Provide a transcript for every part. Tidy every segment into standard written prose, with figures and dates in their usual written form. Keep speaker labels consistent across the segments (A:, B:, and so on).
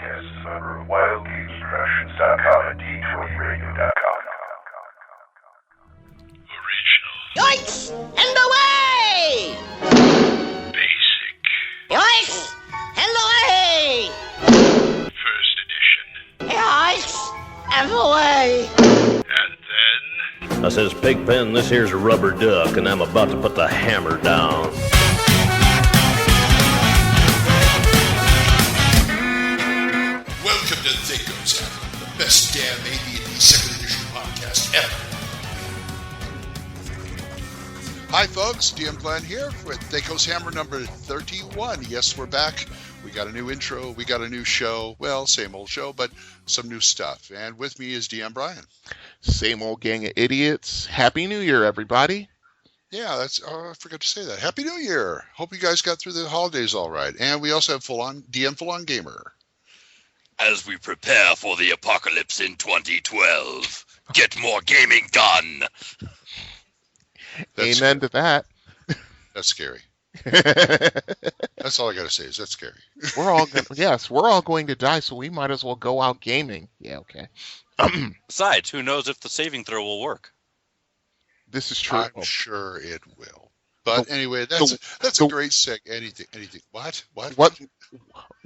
A: podcast is a member of WildGamesProductions.com and D20Radio.com. Original.
B: Yoinks! And away!
A: Basic.
B: Yoinks! And away!
A: First edition.
B: Yoinks! And away!
A: And then...
C: I says, Pigpen, this here's a rubber duck, and I'm about to put the hammer down.
D: Welcome to THACO, the best damn AD&D 2nd edition podcast ever. Hi folks, DM Glen here with THACO's Hammer number 31. Yes, we're back. We got a new intro, we got a new show. Well, same old show, but some new stuff. And with me is DM Brian.
E: Same old gang of idiots. Happy New Year, everybody.
D: Yeah, I forgot to say that. Happy New Year. Hope you guys got through the holidays all right. And we also have DM Full On Gamer.
F: As we prepare for the apocalypse in 2012, get more gaming done.
E: Amen to that.
D: That's scary. That's all I got to say is that's scary.
E: We're all going to die, so we might as well go out gaming. Yeah, okay.
F: Besides, who knows if the saving throw will work?
E: This is true.
D: I'm sure it will. But anyway, that's a great seg. Anything.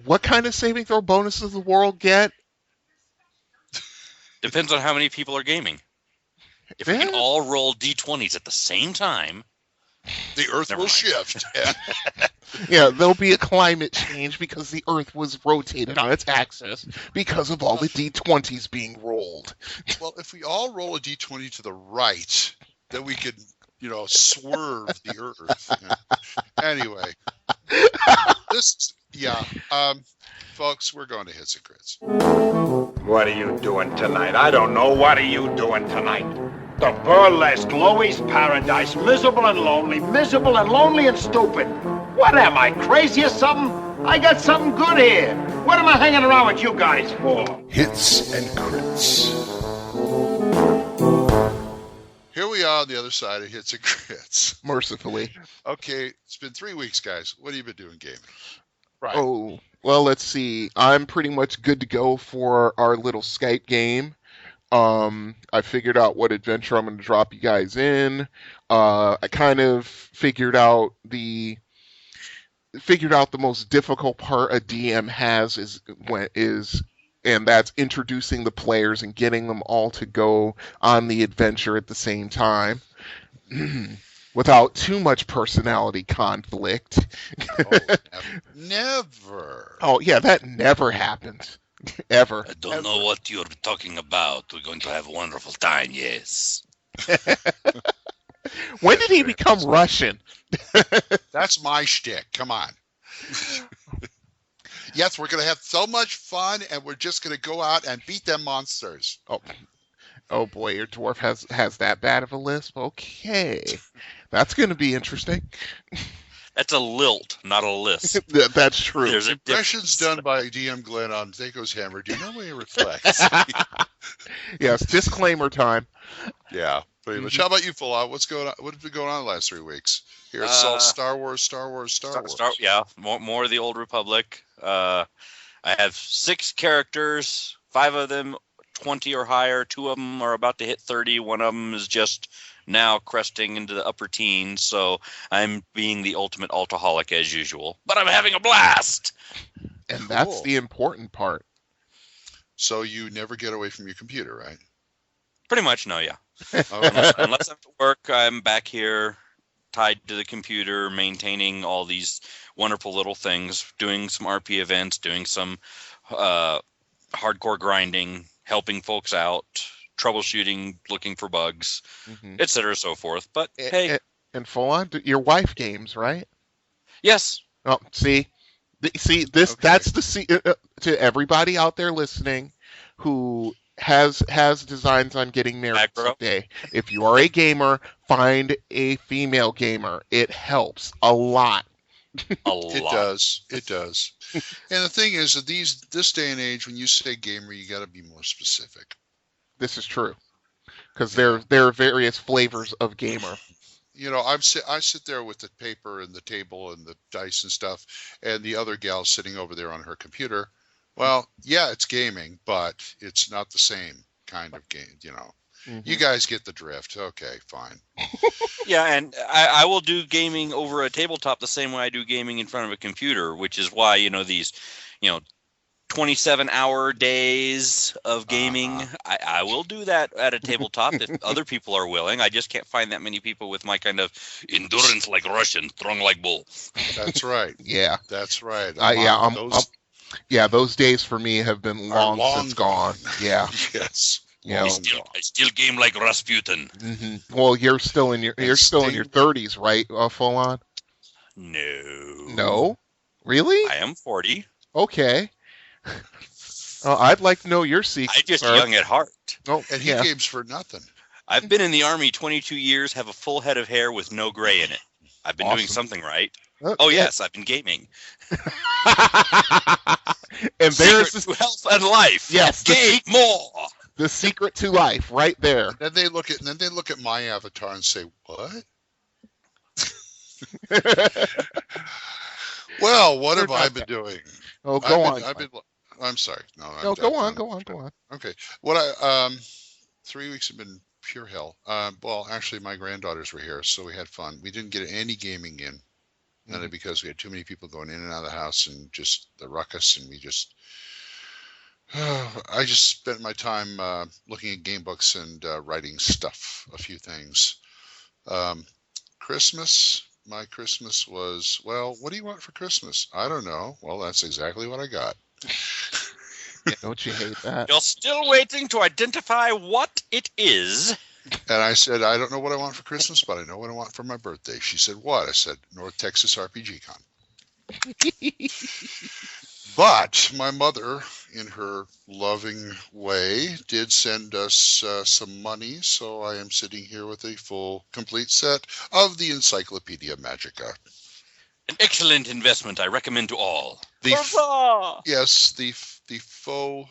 E: What kind of saving throw bonuses does the world get?
F: Depends on how many people are gaming. If we can all roll d20s at the same time,
D: the Earth will shift.
E: Yeah, there'll be a climate change because the Earth was rotated on its axis because of all the d20s being rolled.
D: Well, if we all roll a d20 to the right, then we could, swerve the Earth. Anyway, folks, we're going to hits and crits.
G: What are you doing tonight? I don't know. What are you doing tonight? The burlesque Louis Paradise. Miserable and lonely and stupid. What am I, crazy or something? I got something good here. What am I hanging around with you guys for?
D: Hits and crits. Here we are on the other side of hits and crits.
E: Mercifully.
D: Okay, it's been 3 weeks, guys. What have you been doing gaming?
E: Right. Oh, well, let's see. I'm pretty much good to go for our little Skype game. I figured out what adventure I'm going to drop you guys in. I kind of figured out the most difficult part a DM has and that's introducing the players and getting them all to go on the adventure at the same time. Without too much personality conflict.
D: Oh, never.
E: Oh, yeah, that never happens. Ever.
F: I don't know what you're talking about. We're going to have a wonderful time, yes.
E: When did he become Russian?
D: That's my shtick. Come on. Yes, we're going to have so much fun, and we're just going to go out and beat them monsters.
E: Oh boy, your dwarf has that bad of a lisp? Okay. That's going to be interesting.
F: That's a lilt, not a lisp.
E: That's true.
F: There's
D: Impressions done by DM Glen on THACO's Hammer do no way reflects.
E: Yes, disclaimer time.
D: Yeah, pretty much. How about you, Full On? What's going on? What has been going on the last 3 weeks? Here it's all Star Wars.
F: Yeah, more of the Old Republic. I have 6 characters, 5 of them 20 or higher. 2 of them are about to hit 30. One of them is just now cresting into the upper teens, so I'm being the ultimate alcoholic as usual. But I'm having a blast!
E: And that's the important part.
D: So you never get away from your computer, right?
F: Pretty much, no, yeah.
D: Okay.
F: Unless I'm at work, I'm back here tied to the computer, maintaining all these wonderful little things, doing some RP events, doing some hardcore grinding, helping folks out, troubleshooting, looking for bugs, etc., so forth. But hey,
E: and Full On, your wife games, right?
F: Yes.
E: Oh, see this. Okay. That's to everybody out there listening who has designs on getting married someday. If you are a gamer, find a female gamer. It helps a lot.
D: It does. And the thing is that this day and age, when you say gamer, you got to be more specific.
E: This is true, because there are various flavors of gamer.
D: I sit there with the paper and the table and the dice and stuff, and the other gal's sitting over there on her computer. Well, yeah, it's gaming, but it's not the same kind of game, You guys get the drift. Okay, fine.
F: Yeah, and I will do gaming over a tabletop the same way I do gaming in front of a computer, which is why, these, 27-hour days of gaming, I will do that at a tabletop if other people are willing. I just can't find that many people with my kind of endurance like Russian, strong like bull.
D: That's right.
E: Yeah.
D: That's right.
E: Those days for me have been long since gone. Yeah.
D: Yes.
F: I still game like Rasputin.
E: Mm-hmm. Well, you're still in your 30s, right? Full on.
F: No.
E: Really?
F: I am 40.
E: Okay. I'd like to know your secret.
F: I'm just young at heart.
E: Oh,
D: and he games for nothing.
F: I've been in the Army 22 years, have a full head of hair with no gray in it. I've been doing something right. Oh, yes, I've been gaming.
E: And there's
F: to health and life.
E: Yes.
F: Game more.
E: The secret to life, right there.
D: And then they look at my avatar and say, "What?" Well, what have I been doing?
E: Oh, go on.
D: I'm sorry.
E: No, go on.
D: Okay. 3 weeks have been pure hell. Well, actually, my granddaughters were here, so we had fun. We didn't get any gaming in, because we had too many people going in and out of the house and just the ruckus, and I just spent my time looking at game books and writing stuff, a few things. Christmas. My Christmas was, well, what do you want for Christmas? I don't know. Well, that's exactly what I got.
E: Don't you hate that?
F: You're still waiting to identify what it is.
D: And I said, I don't know what I want for Christmas, but I know what I want for my birthday. She said, what? I said, North Texas RPG Con. But my mother, in her loving way, did send us some money, so I am sitting here with a full, complete set of the Encyclopedia Magica.
F: An excellent investment, I recommend to all.
D: Yes, the faux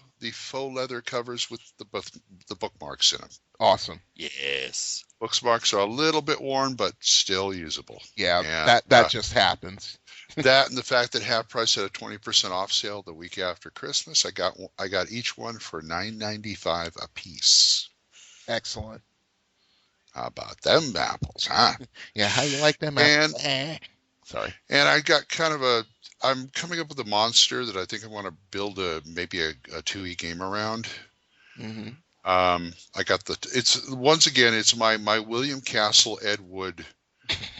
D: leather covers with the bookmarks in them.
E: Awesome.
F: Yes.
D: Bookmarks are a little bit worn, but still usable.
E: Yeah, and that just happens.
D: That and the fact that Half Price had a 20% off sale the week after Christmas, I got each one for $9.95 a piece.
E: Excellent.
D: How about them apples, huh?
E: Yeah, how you like them apples? Sorry.
D: And I got I'm coming up with a monster that I think I want to build maybe a 2E game around.
E: Mm-hmm.
D: I got it's my William Castle Ed Wood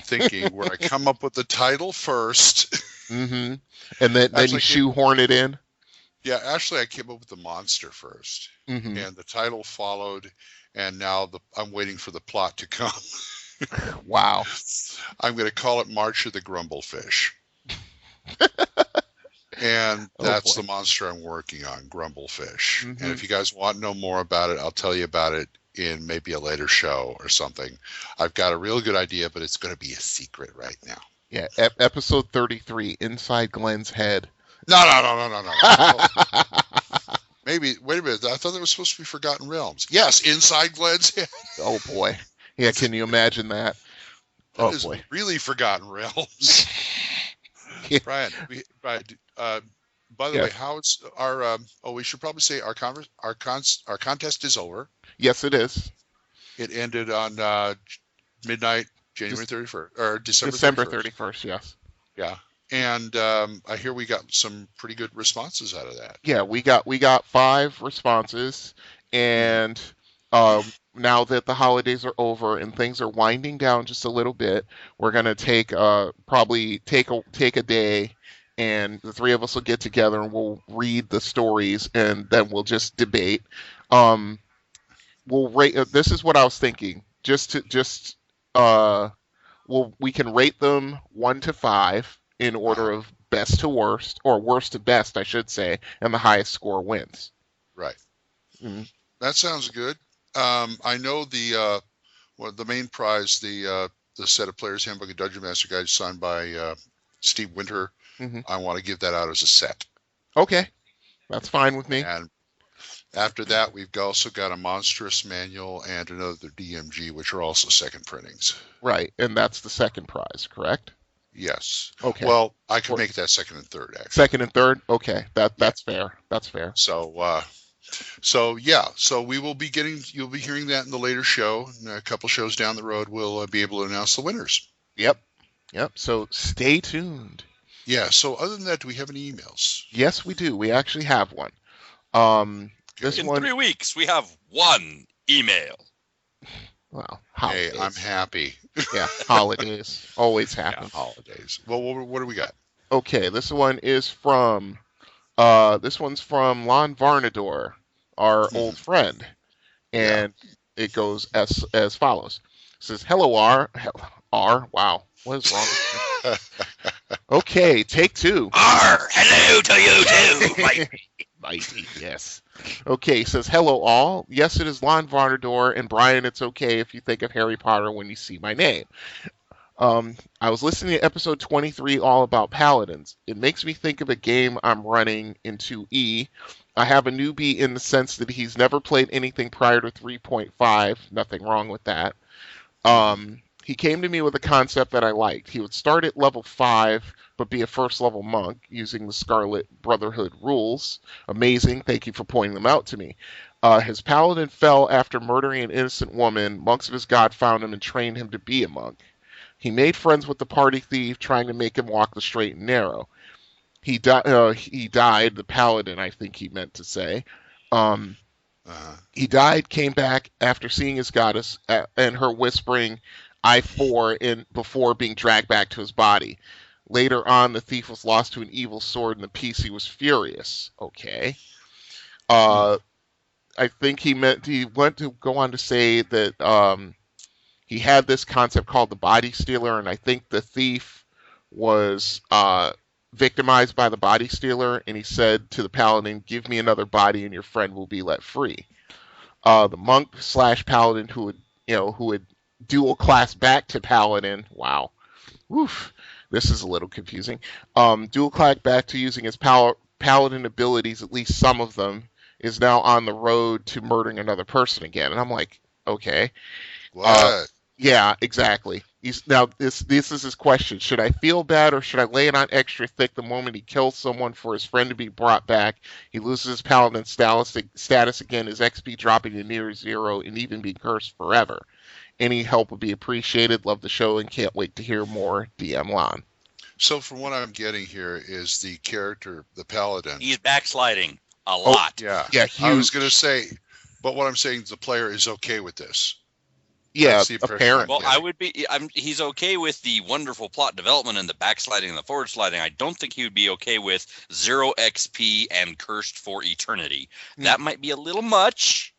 D: thinking where I come up with the title first.
E: Mm-hmm. And then you shoehorn it in?
D: Yeah, actually I came up with the monster first.
E: Mm-hmm.
D: And the title followed, and now I'm waiting for the plot to come.
E: Wow. I'm
D: going to call it March of the Grumblefish. And that's the monster I'm working on, Grumblefish.
E: Mm-hmm.
D: And if you guys want to know more about it, I'll tell you about it in maybe a later show or something. I've got a real good idea, but it's going to be a secret right now.
E: Yeah, episode 33, Inside Glen's Head.
D: No. Maybe, wait a minute. I thought that was supposed to be Forgotten Realms. Yes, Inside Glen's Head.
E: Oh, boy. Yeah, can you imagine that?
D: That is boy. Really Forgotten Realms.
E: Yeah.
D: Brian, by the way, how it's our? We should probably say our contest is over.
E: Yes, it is.
D: It ended on midnight, January 31st or
E: December 31st. Yes.
D: Yeah, and I hear we got some pretty good responses out of that.
E: Yeah, we got 5 responses, and now that the holidays are over and things are winding down just a little bit, we're gonna probably take a day, and the 3 of us will get together and we'll read the stories, and then we'll just debate. We'll rate. This is what I was thinking. We can rate them 1 to 5 in order of best to worst, or worst to best, I should say, and the highest score wins.
D: Right.
E: Mm-hmm.
D: That sounds good. I know the main prize, the set of Player's Handbook and Dungeon Master Guide signed by Steve Winter.
E: Mm-hmm.
D: I want to give that out as a set.
E: Okay, that's fine with me.
D: And after that, we've also got a Monstrous Manual and another DMG, which are also second printings.
E: Right, and that's the second prize, correct?
D: Yes.
E: Okay.
D: Well, I can make that second and third, actually.
E: Second and third? Okay. That's fair. That's fair.
D: So we will be you'll be hearing that in the later show. And a couple shows down the road, we'll be able to announce the winners.
E: Yep. So stay tuned.
D: Yeah. So other than that, do we have any emails?
E: Yes, we do. We actually have one.
F: In 3 weeks, we have one email.
E: Well,
D: hey,
E: holidays.
D: I'm happy.
E: Yeah, holidays. Always happen.
D: Yeah, holidays. Well, what do we got?
E: Okay, this one is from this one's from Lon Varnador, our old friend. And it goes as follows. It says, "Hello, R. Wow. What is wrong with me?" Okay, take two.
F: R. Hello to you too.
E: Mighty, yes. Okay, says, "Hello all. Yes, it is Lon Varnador, and Brian, it's okay if you think of Harry Potter when you see my name. I was listening to episode 23 all about paladins. It makes me think of a game I'm running in 2E. I have a newbie in the sense that he's never played anything prior to 3.5. Nothing wrong with that. He came to me with a concept that I liked. He would start at level 5, but be a first level monk using the Scarlet Brotherhood rules. Amazing. Thank you for pointing them out to me. His paladin fell after murdering an innocent woman. Monks of his god found him and trained him to be a monk. He made friends with the party thief, trying to make him walk the straight and narrow. He died, the paladin, I think he meant to say. He died, came back after seeing his goddess and her whispering, I4, before being dragged back to his body. Later on, the thief was lost to an evil sword, and the PC was furious. Okay. I think he went to go on to say that he had this concept called the body stealer, and I think the thief was victimized by the body stealer, and he said to the paladin, "Give me another body, and your friend will be let free." The monk / paladin who would dual class back to paladin. Wow, woof. This is a little confusing. Dual class back to using his paladin abilities, at least some of them, is now on the road to murdering another person again. And I'm like, okay.
D: What?
E: Yeah, exactly. Now, this is his question. Should I feel bad or should I lay it on extra thick the moment he kills someone for his friend to be brought back? He loses his paladin status again, his XP dropping to near 0, and even be cursed forever. Any help would be appreciated. Love the show and can't wait to hear more. DM Lon.
D: So from what I'm getting here is the character, the paladin.
F: He's backsliding a lot.
D: Yeah.
E: Huge.
D: I was going to say, but what I'm saying is the player is okay with this.
E: Yeah, apparently.
F: Well, I would be. He's okay with the wonderful plot development and the backsliding and the forward sliding. I don't think he would be okay with 0 XP and cursed for eternity. That might be a little much.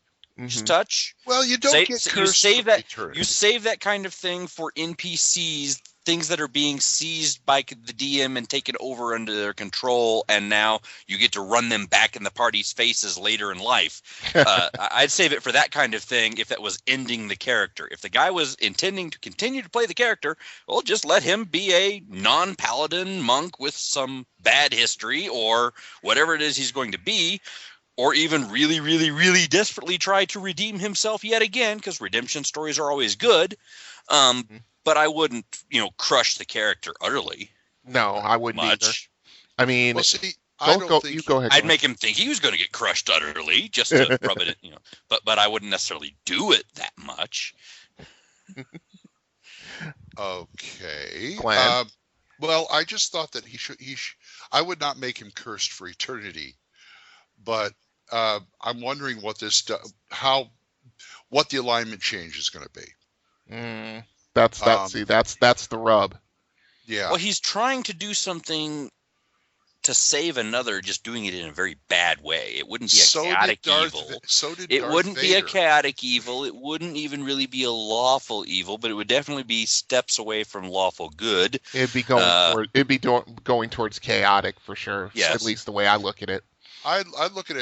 F: Just touch.
D: Well, you don't get cursed.
F: You save that kind of thing for NPCs, things that are being seized by the DM and taken over under their control, and now you get to run them back in the party's faces later in life. I'd save it for that kind of thing if that was ending the character. If the guy was intending to continue to play the character, well, just let him be a non-paladin monk with some bad history or whatever it is he's going to be. Or even really, really, really desperately try to redeem himself yet again, because redemption stories are always good. But I wouldn't, crush the character utterly.
E: No, I wouldn't either. I mean,
D: well, see,
E: you go ahead.
F: I'd make him think he was going to get crushed utterly, just to rub it in, But I wouldn't necessarily do it that much.
D: Okay.
E: Glenn?
D: Well, I just thought that I would not make him cursed for eternity, but I'm wondering what what the alignment change is going to be.
E: That's the rub.
D: Yeah.
F: Well, he's trying to do something to save another, just doing it in a very bad way. It wouldn't be a chaotic evil. It wouldn't be a chaotic evil. It wouldn't even really be a lawful evil, but it would definitely be steps away from lawful good.
E: It'd be going towards chaotic for sure.
F: Yes.
E: At least the way I look at it.
D: I'd look at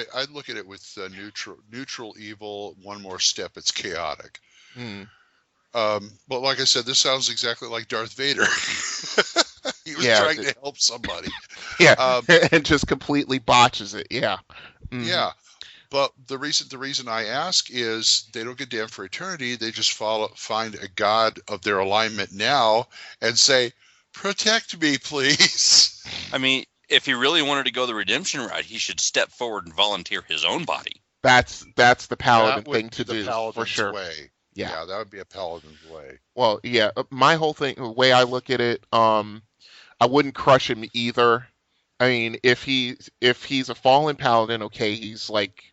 D: it with neutral evil. One more step, it's chaotic. But like I said, this sounds exactly like Darth Vader. He was trying to help somebody.
E: Yeah, and just completely botches it. Yeah.
D: Yeah. But the reason I ask is they don't get damned for eternity. They just find a god of their alignment now and say, Protect me, please.
F: I mean, if he really wanted to go the redemption route, he should step forward and volunteer his own body.
E: That's the paladin
D: That would
E: thing to
D: be the
E: do,
D: paladin's
E: for sure.
D: way.
E: Yeah.
D: That would be a paladin's way.
E: Well, yeah, my whole thing, the way I look at it, I wouldn't crush him either. I mean, if he's a fallen paladin, okay, he's like,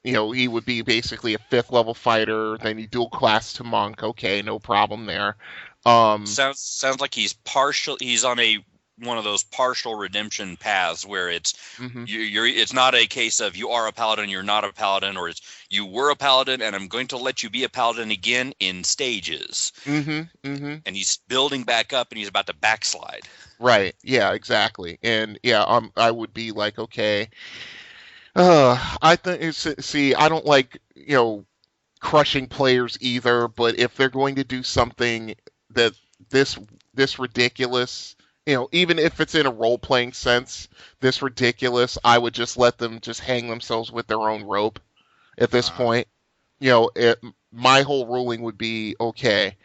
E: he would be basically a 5th level fighter. Then you dual class to monk, okay, no problem there.
F: Sounds like he's partial. He's on one of those partial redemption paths where it's it's not a case of you are a paladin, you're not a paladin, or it's you were a paladin and I'm going to let you be a paladin again in stages. And he's building back up and he's about to backslide.
E: Right. Yeah. Exactly. And yeah, I would be like, okay. I think. See, I don't like crushing players either. But if they're going to do something that this ridiculous. Even if it's in a role-playing sense, this ridiculous, I would just let them just hang themselves with their own rope at this point. My whole ruling would be, okay,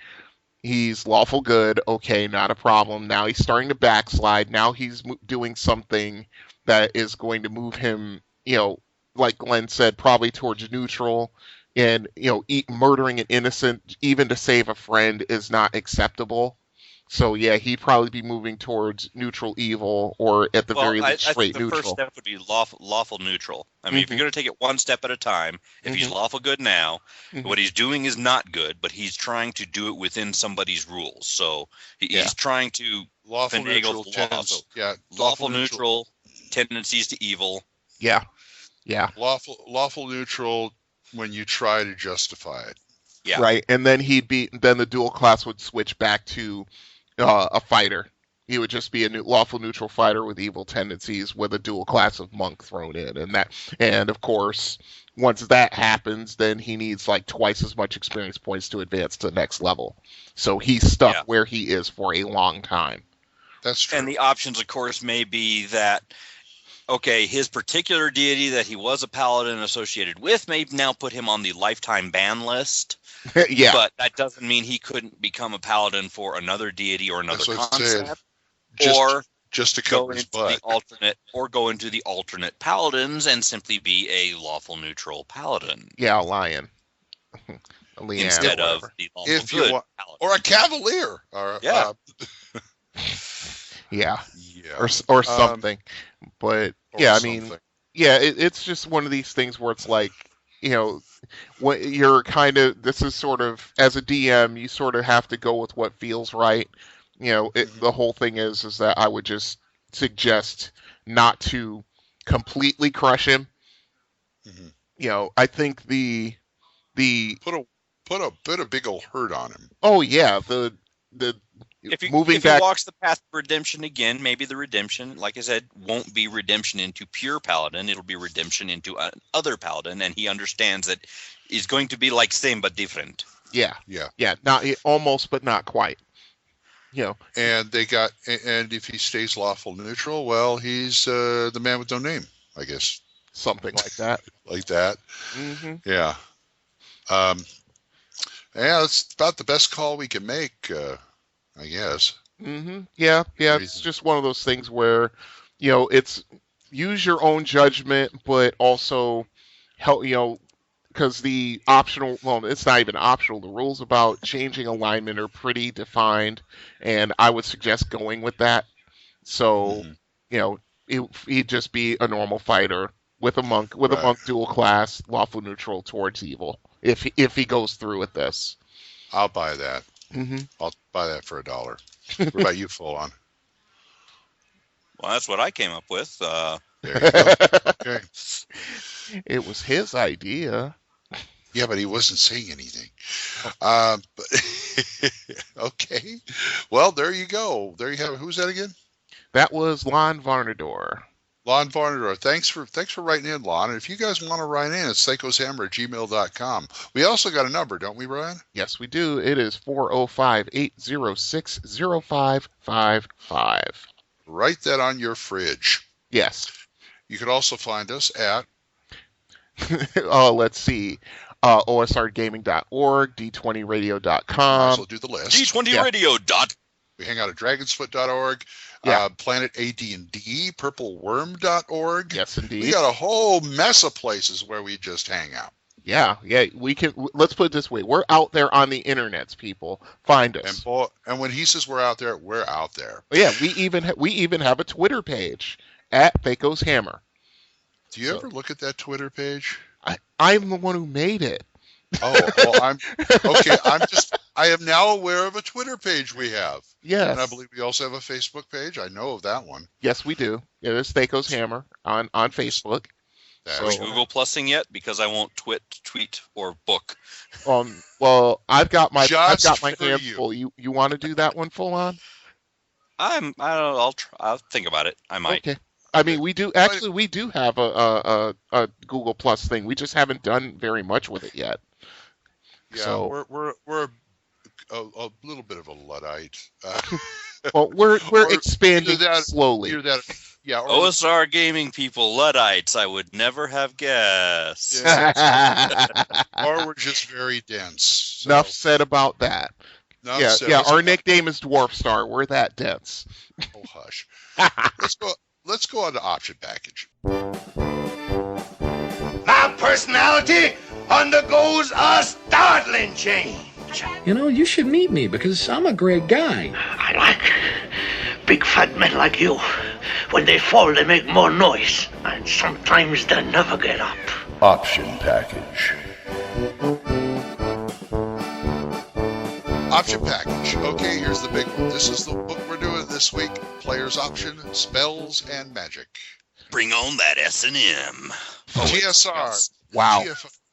E: he's lawful good, okay, not a problem. Now he's starting to backslide. Now he's doing something that is going to move him, like Glenn said, probably towards neutral. And, murdering an innocent, even to save a friend, is not acceptable. So yeah, he'd probably be moving towards neutral evil, or at the very least, straight
F: the
E: neutral.
F: First step would be lawful neutral. I mean, if you're going to take it one step at a time, if he's lawful good now, what he's doing is not good, but he's trying to do it within somebody's rules. So he's trying to
D: lawful neutral
F: laws. Lawful neutral tendencies to evil.
E: Yeah.
D: Lawful neutral when you try to justify it.
F: Yeah.
E: Right, and then then the dual class would switch back to a fighter. He would just be a lawful neutral fighter with evil tendencies with a dual class of monk thrown in, and of course, once that happens, then he needs like twice as much experience points to advance to the next level. So he's stuck where he is for a long time.
D: That's true.
F: And the options, of course, may be that, okay, his particular deity that he was a paladin associated with may now put him on the lifetime ban list.
E: Yeah.
F: But that doesn't mean he couldn't become a paladin for another deity or another concept.
D: Just to cover his butt.
F: Go into the alternate paladins and simply be a lawful neutral paladin.
E: Yeah, a lion.
F: Instead of the lawful good paladin.
D: Or a cavalier.
E: Or something. But I mean, it's just one of these things where it's like, when you're this is sort of, as a DM, you sort of have to go with what feels right. The whole thing is that I would just suggest not to completely crush him. I think the
D: put a big old hurt on him.
E: Oh yeah,
F: if he
E: back,
F: walks the path of redemption again, maybe the redemption, like I said, won't be redemption into pure paladin. It'll be redemption into other paladin, and he understands that he's going to be like same but different.
E: Yeah. Not almost, but not quite.
D: And if he stays lawful neutral, well, he's the man with no name, I guess.
E: Something like that.
D: Yeah. That's about the best call we can make. I guess.
E: Yeah. It's just one of those things where, it's use your own judgment, but also help, because the optional, it's not even optional. The rules about changing alignment are pretty defined, and I would suggest going with that. So, he'd just be a normal fighter with a monk, a monk dual class, lawful neutral towards evil. If he goes through with this,
D: I'll buy that. I'll buy that for $1. What about you, Full On?
F: Well, that's what I came up with.
D: There you go. Okay.
E: It was his idea.
D: Yeah, but he wasn't saying anything. Okay. Well, there you go. There you have it. Who's that again?
E: That was Lon Varnador.
D: Lon Varnador. Thanks for writing in, Lon. And if you guys want to write in, it's thacoshammer@gmail.com. We also got a number, don't we, Brian?
E: Yes, we do. It is 405-806-0555.
D: Write that on your fridge.
E: Yes.
D: You can also find us at
E: let's see. OSRgaming.org, D20radio.com.
D: Also do the list.
F: D20radio.
D: We hang out at dragonsfoot.org,
E: Yeah.
D: Planet AD&D, purpleworm.org.
E: Yes, indeed.
D: We got a whole mess of places where we just hang out.
E: Yeah, we can. Let's put it this way: we're out there on the internets. People find us.
D: And when he says we're out there, we're out there.
E: Yeah, we even have a Twitter page at THACO's Hammer.
D: Do you ever look at that Twitter page?
E: I'm the one who made it.
D: Oh, well, I am now aware of a Twitter page we have.
E: Yes.
D: And I believe we also have a Facebook page. I know of that one.
E: Yes, we do. It is THACO's Hammer on Facebook.
F: Are we Google Plusing yet? Because I won't tweet or book.
E: Well, I've got my
D: for
E: hands
D: you.
E: full. You want to do that one full on?
F: I don't know. I'll think about it. I might.
E: Okay. I mean, we do have a Google Plus thing. We just haven't done very much with it yet.
D: Yeah,
E: so
D: we're a little bit of a Luddite.
E: Well, we're
D: or
E: expanding
D: either that-
E: slowly.
D: either that, yeah, or,
F: OSR gaming people, Luddites, I would never have guessed.
D: or we're just very dense. So,
E: Enough said about that.
D: enough said.
E: Yeah. Our nickname is Dwarf Star. We're that dense.
D: Oh, hush. Let's go on to option package.
G: My personality undergoes a startling change.
H: You know, you should meet me because I'm a great guy.
B: I like big fat men like you. When they fall, they make more noise. And sometimes they never get up.
A: Option package.
D: Option package. Okay, here's the big one. This is the book we're doing this week. Player's Option, Spells and Magic.
F: Bring on that S&M.
D: TSR.
E: Wow.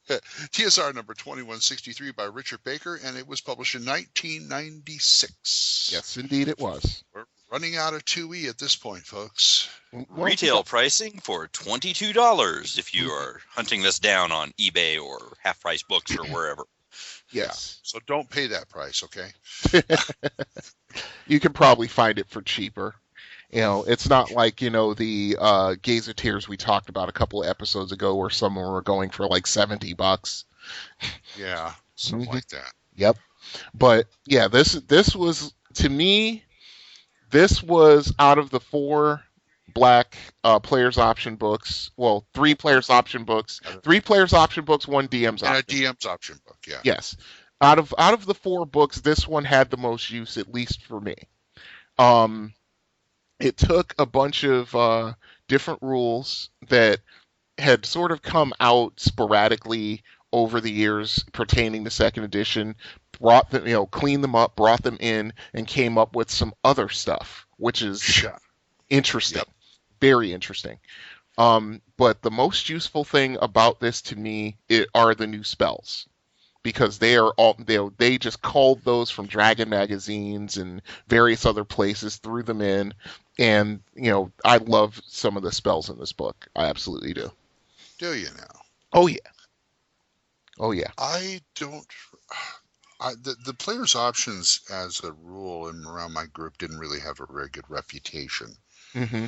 D: TSR number 2163 by Richard Baker, and it was published in 1996.
E: Yes, indeed it was.
D: We're running out of 2E at this point, folks.
F: Retail pricing for $22 if you are hunting this down on eBay or Half Price Books or wherever.
E: Yes.
D: So don't pay that price, okay?
E: You can probably find it for cheaper. You know, it's not like, the gazetteers we talked about a couple of episodes ago where some were going for like $70.
D: Yeah, something like that.
E: Yep. But yeah, this was, to me, this was out of the 4 black players option books. Well, 3 players option books, 3 players option books, 1 DM's option.
D: And a DM's option book, yeah.
E: Yes. Out of the 4 books, this one had the most use, at least for me. It took a bunch of different rules that had sort of come out sporadically over the years pertaining to second edition, brought them, cleaned them up, brought them in, and came up with some other stuff, which is interesting. Yep. Very interesting. But the most useful thing about this to me are the new spells. Because they are all they just culled those from Dragon magazines and various other places, threw them in, and I love some of the spells in this book. I absolutely do.
D: Do you now?
E: Oh yeah. Oh yeah.
D: I don't. The players' options, as a rule, and around my group, didn't really have a very good reputation.
E: Mm-hmm.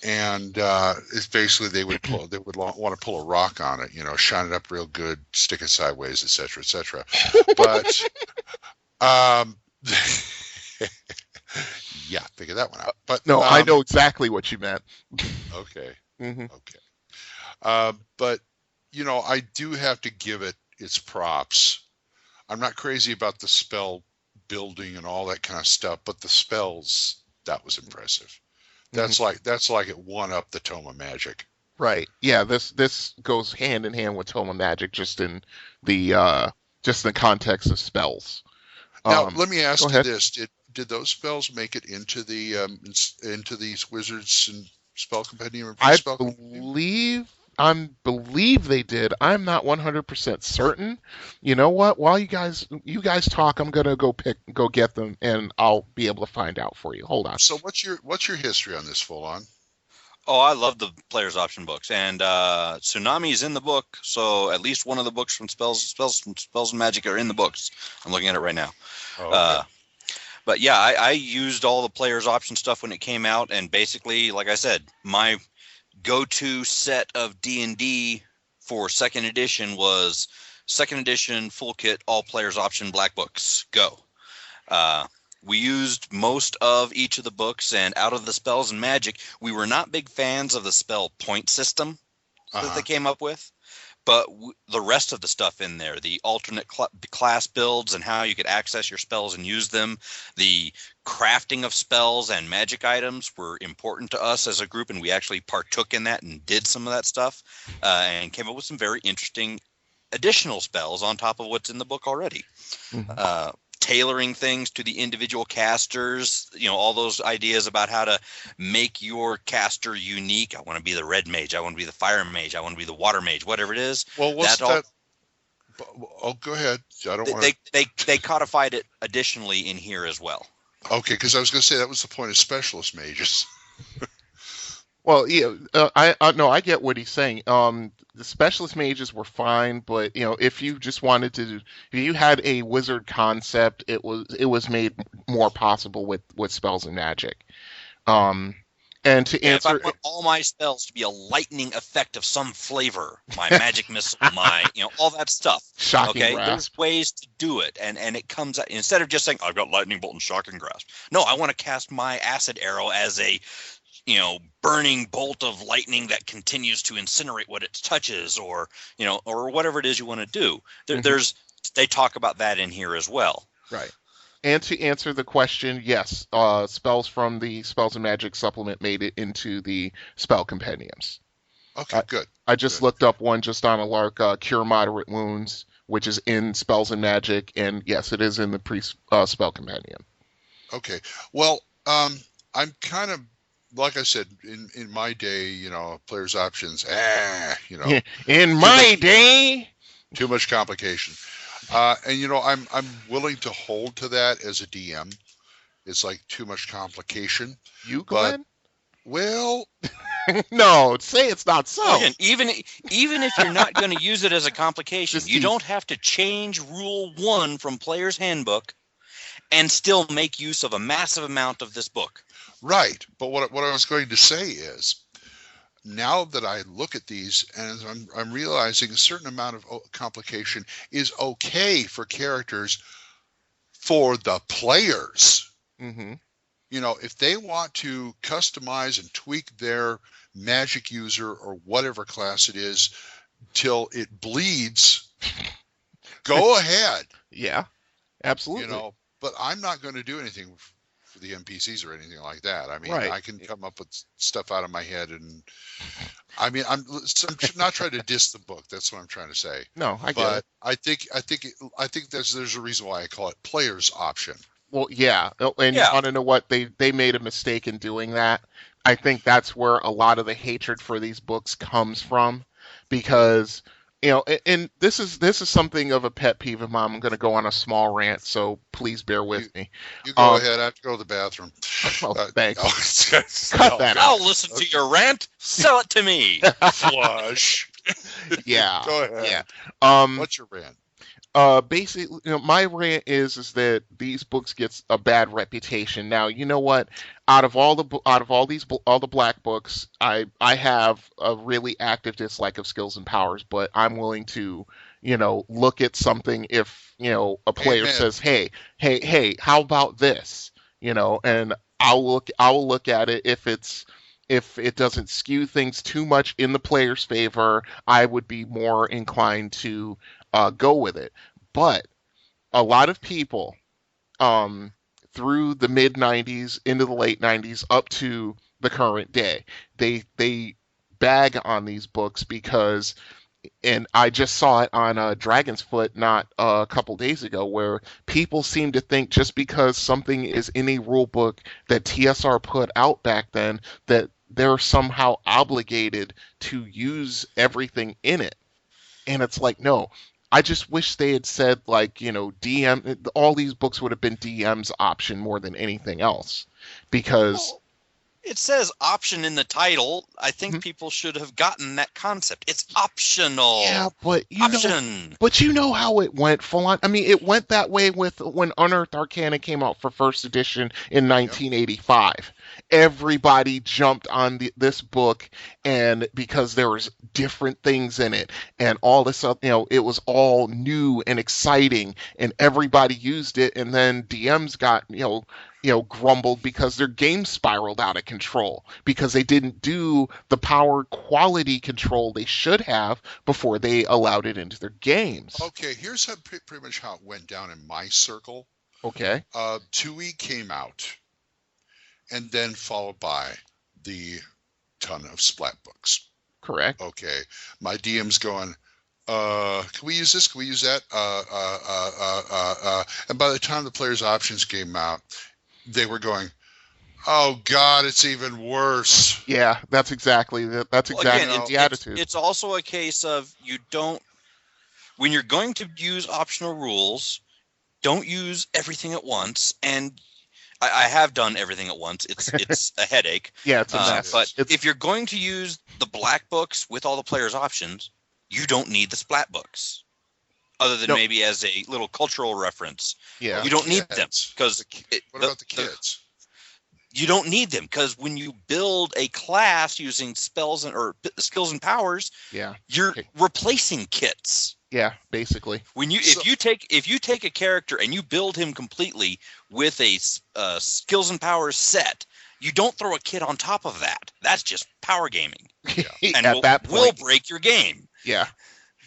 D: And it's basically they would want to pull a rock on it, shine it up real good, stick it sideways, etc., etc. But yeah, figure that one out. But
E: no, I know exactly what you meant.
D: Okay.
E: Mm-hmm.
D: Okay. But I do have to give it its props. I'm not crazy about the spell building and all that kind of stuff, but the spells, that was impressive. That's like it one up the Tome of Magic.
E: Right. Yeah. This goes hand in hand with Tome of Magic, just in the context of spells.
D: Now, let me ask you this: Did those spells make it into the into these Wizards and Spell Compendium?
E: I believe they did. I'm not 100% certain. You know what? While you guys talk, I'm gonna go get them, and I'll be able to find out for you. Hold on.
D: So what's your history on this, full on?
F: Oh, I love the players' option books, and Tsunami's in the book. So at least one of the books from Spells and Magic are in the books. I'm looking at it right now.
D: Oh, okay.
F: But yeah, I used all the players' option stuff when it came out, and basically, like I said, my go-to set of D&D for second edition was second edition full kit, all players option black books. Go. We used most of each of the books, and out of the spells and magic, we were not big fans of the spell point system that they came up with. But the rest of the stuff in there, the alternate class builds and how you could access your spells and use them, the crafting of spells and magic items were important to us as a group, and we actually partook in that and did some of that stuff and came up with some very interesting additional spells on top of what's in the book already. Tailoring things to the individual casters, all those ideas about how to make your caster unique. I want to be the red mage. I want to be the fire mage. I want to be the water mage, whatever it is.
D: Well, what's that? Oh, go ahead. I don't want to...
F: They codified it additionally in here as well.
D: Okay, because I was going to say that was the point of specialist mages.
E: Well, yeah, I get what he's saying. The specialist mages were fine, but if you just wanted to, if you had a wizard concept, it was made more possible with spells and magic. And to answer,
F: if I want all my spells to be a lightning effect of some flavor, my magic missile, all that stuff.
E: Shocking grasp.
F: There's ways to do it, and it comes out instead of just saying I've got lightning bolt and shocking grasp. No, I want to cast my acid arrow as a burning bolt of lightning that continues to incinerate what it touches, or whatever it is you want to do. They talk about that in here as well.
E: Right. And to answer the question, yes, spells from the Spells and Magic supplement made it into the spell compendiums.
D: Okay, good.
E: I just looked up one just on a lark, Cure Moderate Wounds, which is in Spells and Magic, and yes, it is in the spell compendium.
D: Okay. Well, I'm kind of, like I said, in my day, players' options,
E: in my day,
D: too much complication. And I'm willing to hold to that as a DM. It's like too much complication.
E: You, Glenn?
D: Well,
E: no, say it's not so.
F: Again, even if you're not going to use it as a complication, you don't have to change Rule 1 from Player's Handbook and still make use of a massive amount of this book.
D: Right, but what I was going to say is, now that I look at these and I'm realizing a certain amount of complication is okay for characters, for the players.
E: Mm-hmm.
D: If they want to customize and tweak their magic user or whatever class it is till it bleeds, go ahead.
E: Yeah, absolutely.
D: But I'm not going to do anything for the NPCs or anything like that. I mean,
E: right.
D: I can come up with stuff out of my head, and I mean, I'm not trying to diss the book. That's what I'm trying to say.
E: No, I get it.
D: I think there's a reason why I call it player's option.
E: Well, yeah, and you want to know what they made a mistake in doing that. I think that's where a lot of the hatred for these books comes from, because and this is something of a pet peeve of mine. I'm going to go on a small rant, so please bear with me.
D: You go ahead. I have to go to the bathroom.
E: Oh, thanks.
D: Cut
E: that out.
F: I'll listen to your rant. Sell it to me.
D: Flush.
E: Yeah.
D: Go ahead.
E: Yeah.
D: What's your rant?
E: Basically, my rant is that these books get a bad reputation. Now, you know what? Out of all the black books, I have a really active dislike of Skills and Powers, but I'm willing to, look at something if, a player says, hey, how about this? And I'll look at it. If it doesn't skew things too much in the player's favor, I would be more inclined to go with it. But a lot of people through the mid 90s into the late 90s up to the current day, they bag on these books because, and I just saw it on Dragon's Foot not a couple days ago, where people seem to think just because something is in a rule book that TSR put out back then, that they're somehow obligated to use everything in it. And it's like, no, I just wish they had said, like, DM, all these books would have been DM's option more than anything else, because
F: it says option in the title. I think people should have gotten that concept. It's optional.
E: Yeah, but you know how it went full on. I mean, it went that way with when Unearthed Arcana came out for first edition in 1985. everybody jumped on this book, and because there was different things in it and all this stuff, it was all new and exciting, and everybody used it. And then DMs got grumbled because their game spiraled out of control because they didn't do the power quality control they should have before they allowed it into their games.
D: Okay, here's pretty much how it went down in my circle.
E: Okay.
D: 2E came out, and then followed by the ton of splat books.
E: Correct.
D: Okay, my DM's going, can we use this? Can we use that? And by the time the player's options came out, they were going, oh God, it's even worse.
E: Yeah, that's exactly the attitude.
F: It's also a case of when you're going to use optional rules, don't use everything at once. And I have done everything at once. It's a headache.
E: Yeah, it's a mess.
F: But if you're going to use the black books with all the players' options, you don't need the splat books. Other than maybe as a little cultural reference.
E: Yeah.
F: You don't need them. Because
D: what about the kids?
F: You don't need them because when you build a class using spells or skills and powers, you're replacing kits.
E: Yeah, basically.
F: If you take a character and you build him completely with a skills and powers set, you don't throw a kit on top of that. That's just power gaming, and will break your game.
E: Yeah.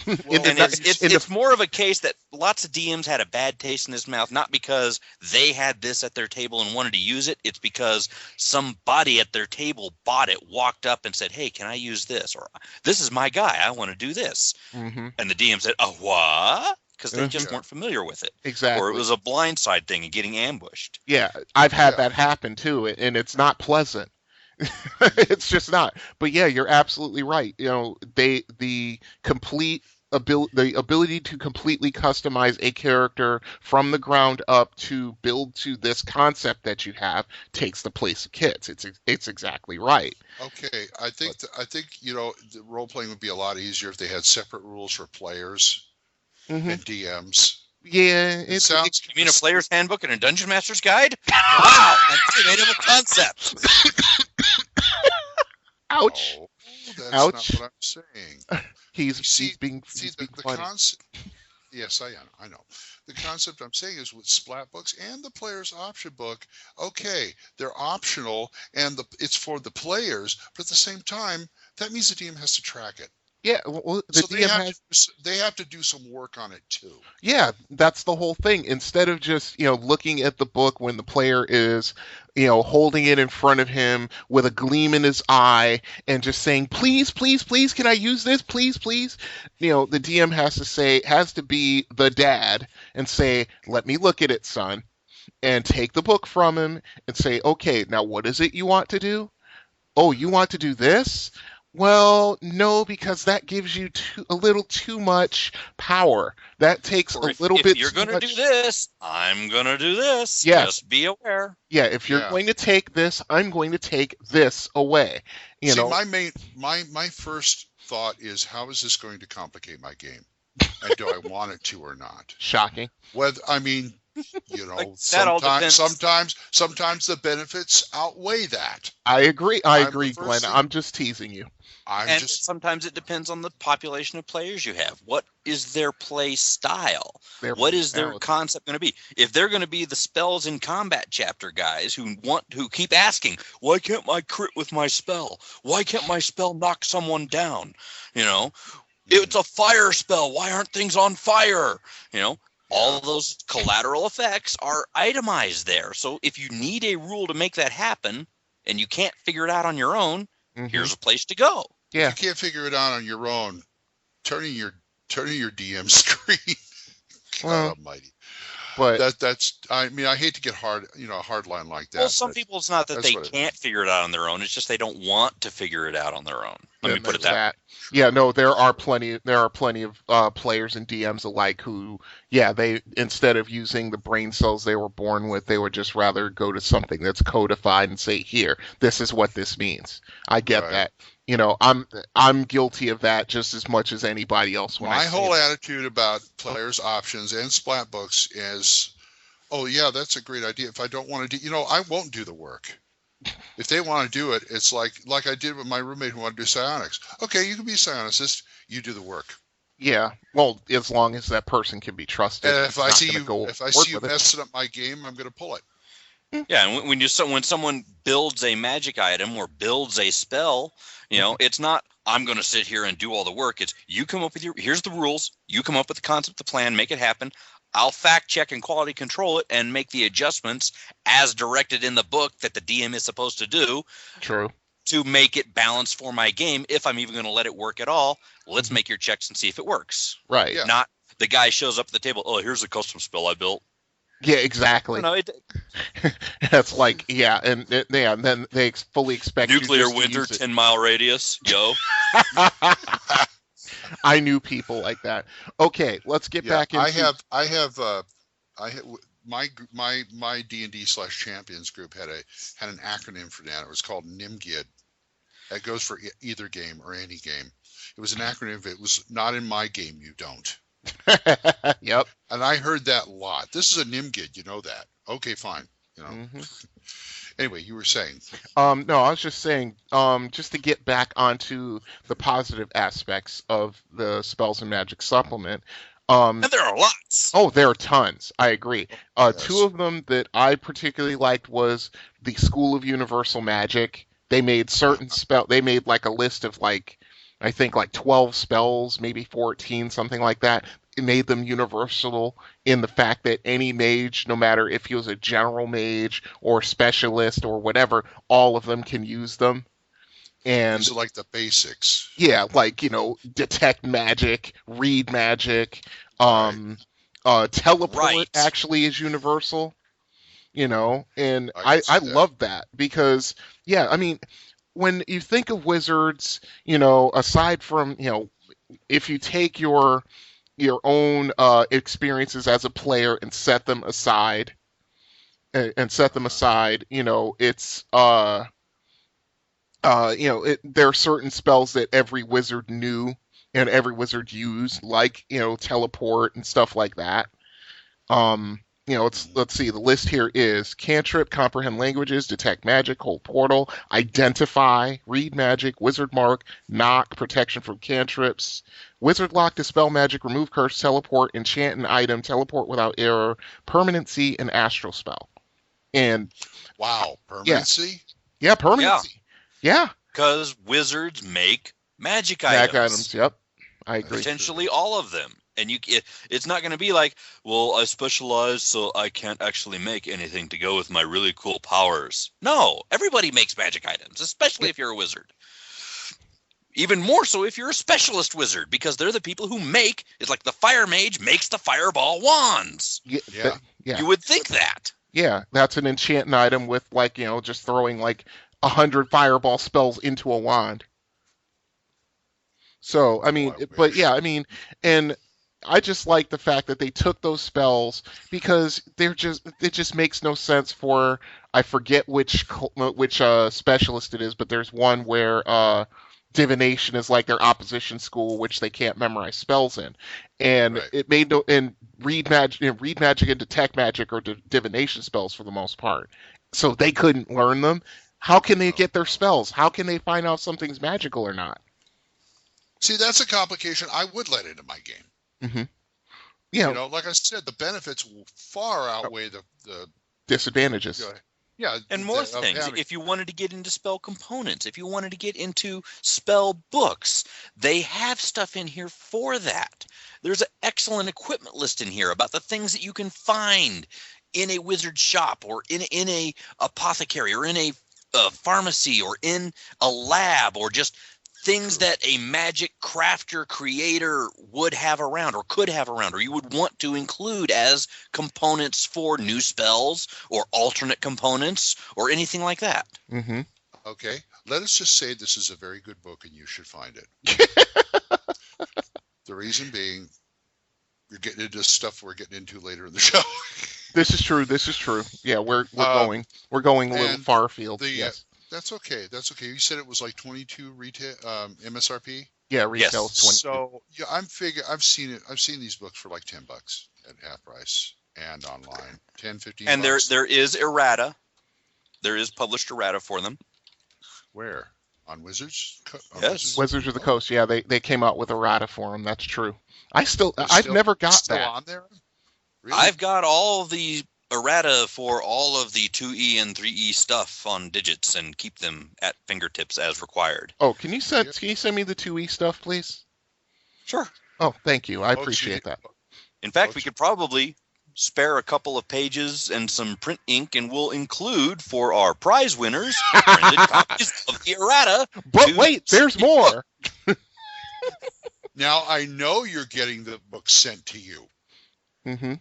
F: Well, it's more of a case that lots of DMs had a bad taste in his mouth, not because they had this at their table and wanted to use it. It's because somebody at their table bought it, walked up and said, hey, can I use this? Or this is my guy. I want to do this.
E: Mm-hmm.
F: And the DM said, oh, what? Because they just weren't familiar with it.
E: Exactly.
F: Or it was a blindside thing and getting ambushed.
E: Yeah, I've had that happen too, and it's not pleasant. It's just not. But yeah, you're absolutely right. The ability to completely customize a character from the ground up to build to this concept that you have takes the place of kits. It's exactly right.
D: Okay, I think the role playing would be a lot easier if they had separate rules for players and DMs.
E: Yeah,
F: it sounds. You mean a player's handbook and a dungeon master's guide? Wow, an innovative concept.
E: Ouch!
D: Oh, that's
E: Ouch.
D: not what I'm saying.
E: He's being
D: the
E: funny.
D: concept. Yes, I know. The concept I'm saying is with splat books and the player's option book. Okay, they're optional and it's for the players, but at the same time, that means the DM has to track it.
E: Yeah, well,
D: they have to do some work on it too.
E: Yeah, that's the whole thing. Instead of just looking at the book when the player is holding it in front of him with a gleam in his eye and just saying, please, please, please, can I use this? Please, please. The DM has to be the dad and say, let me look at it, son, and take the book from him and say, okay, now what is it you want to do? Oh, you want to do this? Well, no, because that gives you a little too much power. That takes a little bit too much. If you're going to do this,
F: I'm going to do this.
E: Yes.
F: Just be aware.
E: Yeah, if you're going to take this, I'm going to take this away.
D: My first thought is, how is this going to complicate my game? And do I want it to or not?
E: Shocking.
D: Sometimes the benefits outweigh that.
E: I agree, Glenn. I'm just teasing you.
F: Sometimes it depends on the population of players you have. What is their play style? What is their concept going to be? If they're going to be the spells in combat chapter guys who keep asking, why can't my crit with my spell? Why can't my spell knock someone down? It's a fire spell. Why aren't things on fire? All of those collateral effects are itemized there. So if you need a rule to make that happen and you can't figure it out on your own, here's a place to go.
E: Yeah.
D: If you can't figure it out on your own, turning your DM screen. God almighty.
E: But
D: I hate to get a hard line like that.
F: Well, some people, it's not that they can't figure it out on their own. It's just they don't want to figure it out on their own. Let me put it that way.
E: Yeah, no, there are plenty of players and DMs alike who, they, instead of using the brain cells they were born with, they would just rather go to something that's codified and say, here, this is what this means. I get that. I'm guilty of that just as much as anybody else.
D: My whole attitude about players' options and splat books is, oh yeah, that's a great idea. If I don't want to do, I won't do the work. If they want to do it, it's like I did with my roommate who wanted to do psionics. Okay, you can be a psionicist. You do the work.
E: Yeah. Well, as long as that person can be trusted.
D: And if I see you
E: with it.
D: messing up my game, I'm going to pull it.
F: Yeah, and when someone builds a magic item or builds a spell, it's not I'm going to sit here and do all the work. It's you come up with here's the rules. You come up with the concept, the plan, make it happen. I'll fact check and quality control it and make the adjustments as directed in the book that the DM is supposed to do.
E: True.
F: To make it balanced for my game, if I'm even going to let it work at all. Let's make your checks and see if it works.
E: Right.
D: Yeah.
F: Not the guy shows up at the table. Oh, here's a custom spell I built.
E: Yeah, exactly. That's like, yeah, and then they fully expect
F: nuclear winter, 10-mile radius. Yo.
E: I knew people like that. Okay, let's get back into.
D: My D&D/Champions group had an acronym for that. It was called NIMGID. That goes for either game or any game. It was an acronym. If it was not in my game, you don't.
E: Yep.
D: And I heard that a lot. This is a NIMGID, you know that. Okay, fine. Anyway, you were saying.
E: No, I was just saying, just to get back onto the positive aspects of the Spells and Magic supplement.
F: And there are lots.
E: Oh, there are tons. I agree.
D: Yes.
E: Two of them that I particularly liked was the School of Universal Magic. They made certain they made like a list of I think 12 spells, maybe 14, something like that. It made them universal in the fact that any mage, no matter if he was a general mage or specialist or whatever, all of them can use them. And
D: these are like the basics.
E: Yeah, detect magic, read magic, teleport actually is universal. And I love that because, yeah, I mean, when you think of wizards, aside from, if you take your own experiences as a player and set them aside, it's there are certain spells that every wizard knew and every wizard used, like teleport and stuff like that. Let's see. The list here is cantrip, comprehend languages, detect magic, hold portal, identify, read magic, wizard mark, knock, protection from cantrips, wizard lock, dispel magic, remove curse, teleport, enchant an item, teleport without error, permanency, and astral spell. And
D: wow, permanency?
E: Yeah, permanency. Yeah.
F: Because wizards make magic items.
E: Yep. I agree.
F: Potentially all of them. And it's not going to be like, well, I specialize, so I can't actually make anything to go with my really cool powers. No, everybody makes magic items, especially if you're a wizard. Even more so if you're a specialist wizard, because they're the people who it's like the fire mage makes the fireball wands.
E: Yeah.
F: You would think that.
E: Yeah, that's an enchanting item with just throwing 100 fireball spells into a wand. So, I mean, and I just like the fact that they took those spells because it just makes no sense for, I forget which specialist it is, but there's one where divination is like their opposition school, which they can't memorize spells in, and it made and read magic and detect magic or divination spells for the most part, so they couldn't learn them. How can they get their spells? How can they find out something's magical or not?
D: See, that's a complication I would let into my game.
E: Mm-hmm. Yeah,
D: like I said, the benefits will far outweigh the
E: disadvantages.
F: Yeah, and more things. If you wanted to get into spell components, if you wanted to get into spell books, they have stuff in here for that. There's an excellent equipment list in here about the things that you can find in a wizard shop or in a apothecary or in a pharmacy or in a lab, or just things that a magic crafter creator would have around or could have around, or you would want to include as components for new spells or alternate components or anything like that.
E: Mm-hmm.
D: Okay, let us just say this is a very good book and you should find it. The reason being, you're getting into stuff we're getting into later in the show.
E: This is true. Yeah, we're going a little far afield.
D: Yes. That's okay. You said it was like 22 retail MSRP.
E: Yeah, retail is 22.
D: So yeah, I've seen it. I've seen these books for like $10 at half price and online, 10, 15.
F: And
D: bucks.
F: there is errata. there is published errata for them.
D: Where? On Wizards?
F: Yes.
E: Wizards of the Coast. Yeah, they came out with errata for them. That's true. I've
D: Still-
E: never got
D: still
E: that.
D: on there? Really?
F: I've got all the errata for all of the 2E and 3E stuff on digits and keep them at fingertips as required.
E: Oh, can you send me the 2E stuff, please?
F: Sure.
E: Oh, thank you. I
D: Folks,
E: appreciate that.
F: In fact, we could probably spare a couple of pages and some print ink, and we'll include for our prize winners printed copies of the errata.
E: But wait, there's more.
D: Now I know you're getting the book sent to you.
E: Mm-hmm.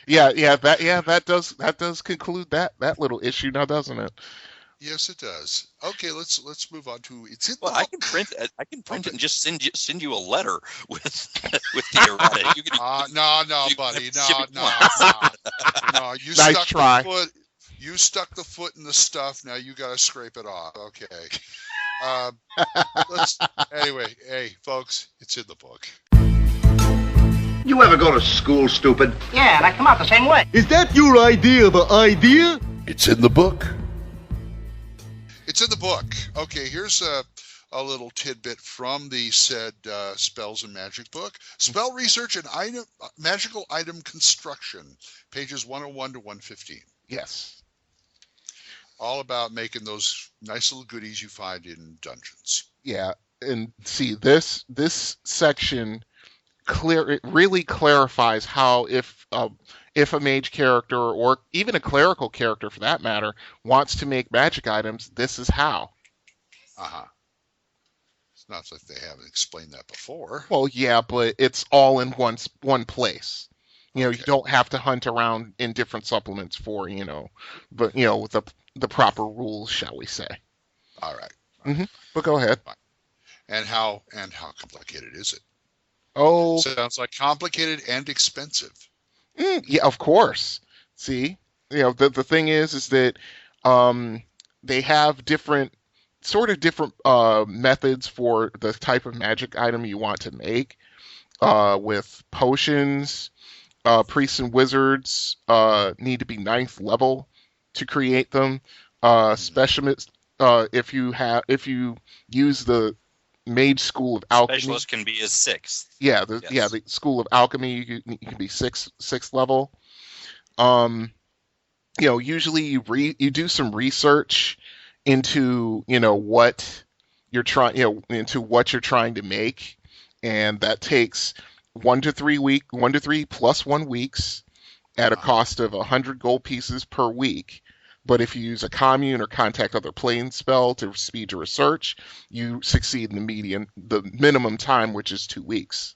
E: Yep. That does conclude that little issue now, doesn't it?
D: Yes, it does. Okay, let's move on to it's in.
F: Well, I can print it. I can print it and just send you a letter with the errata. You can,
D: No,
F: you
D: buddy,
F: can ship it
D: no. You
E: Nice
D: stuck
E: try.
D: the foot. You stuck the foot in the stuff. Now you got to scrape it off. Okay. Anyway, hey, folks, it's in the book.
I: You ever go to school, stupid?
B: Yeah, and I come out the same way.
J: Is that your idea of an idea?
A: It's in the book.
D: It's in the book. Okay, here's a little tidbit from the said Spells and Magic book. Spell research and magical item construction, pages 101 to 115.
E: Yes.
D: All about making those nice little goodies you find in dungeons.
E: Yeah, and see this section it really clarifies how if a mage character or even a clerical character for that matter wants to make magic items, this is how.
D: It's not like they haven't explained that before.
E: Well, yeah, but it's all in one place. You
D: Okay.
E: don't have to hunt around in different supplements for, but with the proper rules, shall we say.
D: All right.
E: Mm-hmm. But go ahead.
D: And how complicated is it?
E: Oh,
D: Sounds like complicated and expensive.
E: yeah, of course. See, the thing is that they have different methods for the type of magic item you want to make. With potions, priests and wizards need to be 9th level to create them. Specialists, if you use the Mage School of Alchemy.
F: Specialist can be as 6th.
E: Yeah,
F: Yes.
E: the School of Alchemy, you can be sixth level. Usually you do some research into what you're trying to make, and that takes 1 to 3 plus 1 weeks at a cost of 100 gold pieces per week. But if you use a commune or contact other plane spell to speed your research, you succeed in the minimum time, which is 2 weeks.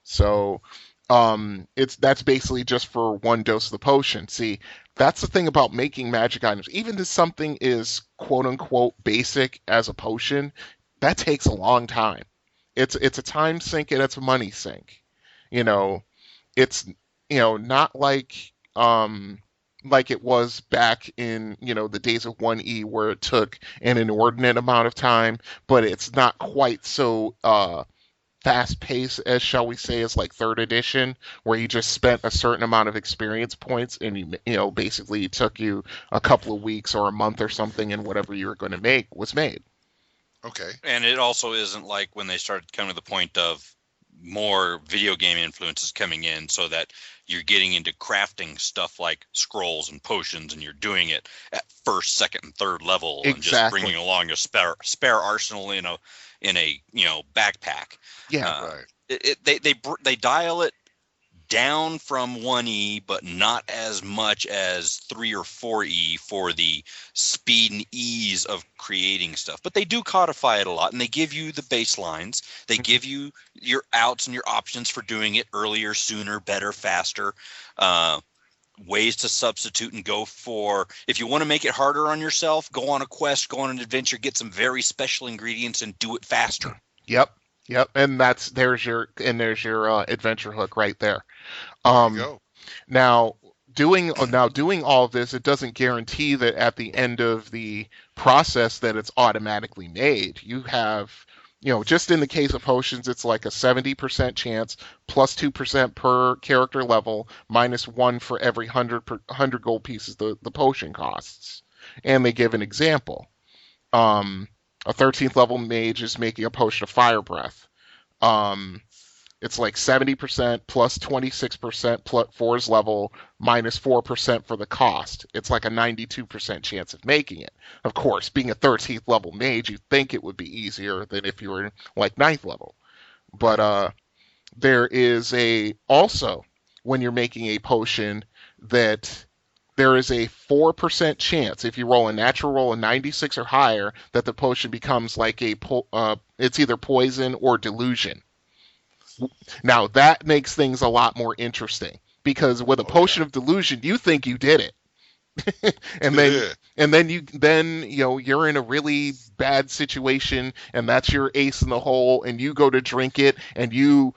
E: So that's basically just for 1 dose of the potion. See, that's the thing about making magic items. Even if something is quote unquote basic as a potion, that takes a long time. It's a time sink and it's a money sink. It's not like it was back in the days of 1E where it took an inordinate amount of time, but it's not quite so fast paced as, shall we say, as like 3rd edition, where you just spent a certain amount of experience points and basically it took you a couple of weeks or a month or something, and whatever you were going to make was made.
D: Okay.
F: And it also isn't like when they started coming to the point of more video game influences coming in, so that you're getting into crafting stuff like scrolls and potions, and you're doing it at 1st, 2nd, and 3rd level, and just bringing along a spare arsenal in a backpack.
E: Yeah,
D: Right.
F: They dial it down from 1E, but not as much as 3 or 4E for the speed and ease of creating stuff. But they do codify it a lot, and they give you the baselines. They give you your outs and your options for doing it earlier, sooner, better, faster. Ways to substitute and go for, if you want to make it harder on yourself, go on a quest, go on an adventure, get some very special ingredients and do it faster.
E: Yep. And there's your adventure hook right there.
D: There you go.
E: Now doing all of this, it doesn't guarantee that at the end of the process that it's automatically made. You have just in the case of potions, it's like a 70% chance, plus 2% per character level, minus 1 for every 100 gold pieces the potion costs. And they give an example. A 13th level mage is making a potion of fire breath. It's like 70% plus 26% for his level, minus 4% for the cost. It's like a 92% chance of making it. Of course, being a 13th level mage, you'd think it would be easier than if you were like 9th level. But there is also, when you're making a potion, that there is a 4% chance, if you roll a natural roll of 96 or higher, that the potion becomes like it's either poison or delusion. Now that makes things a lot more interesting, because with a potion of delusion, you think you did it, and then you're in a really bad situation, and that's your ace in the hole, and you go to drink it, and you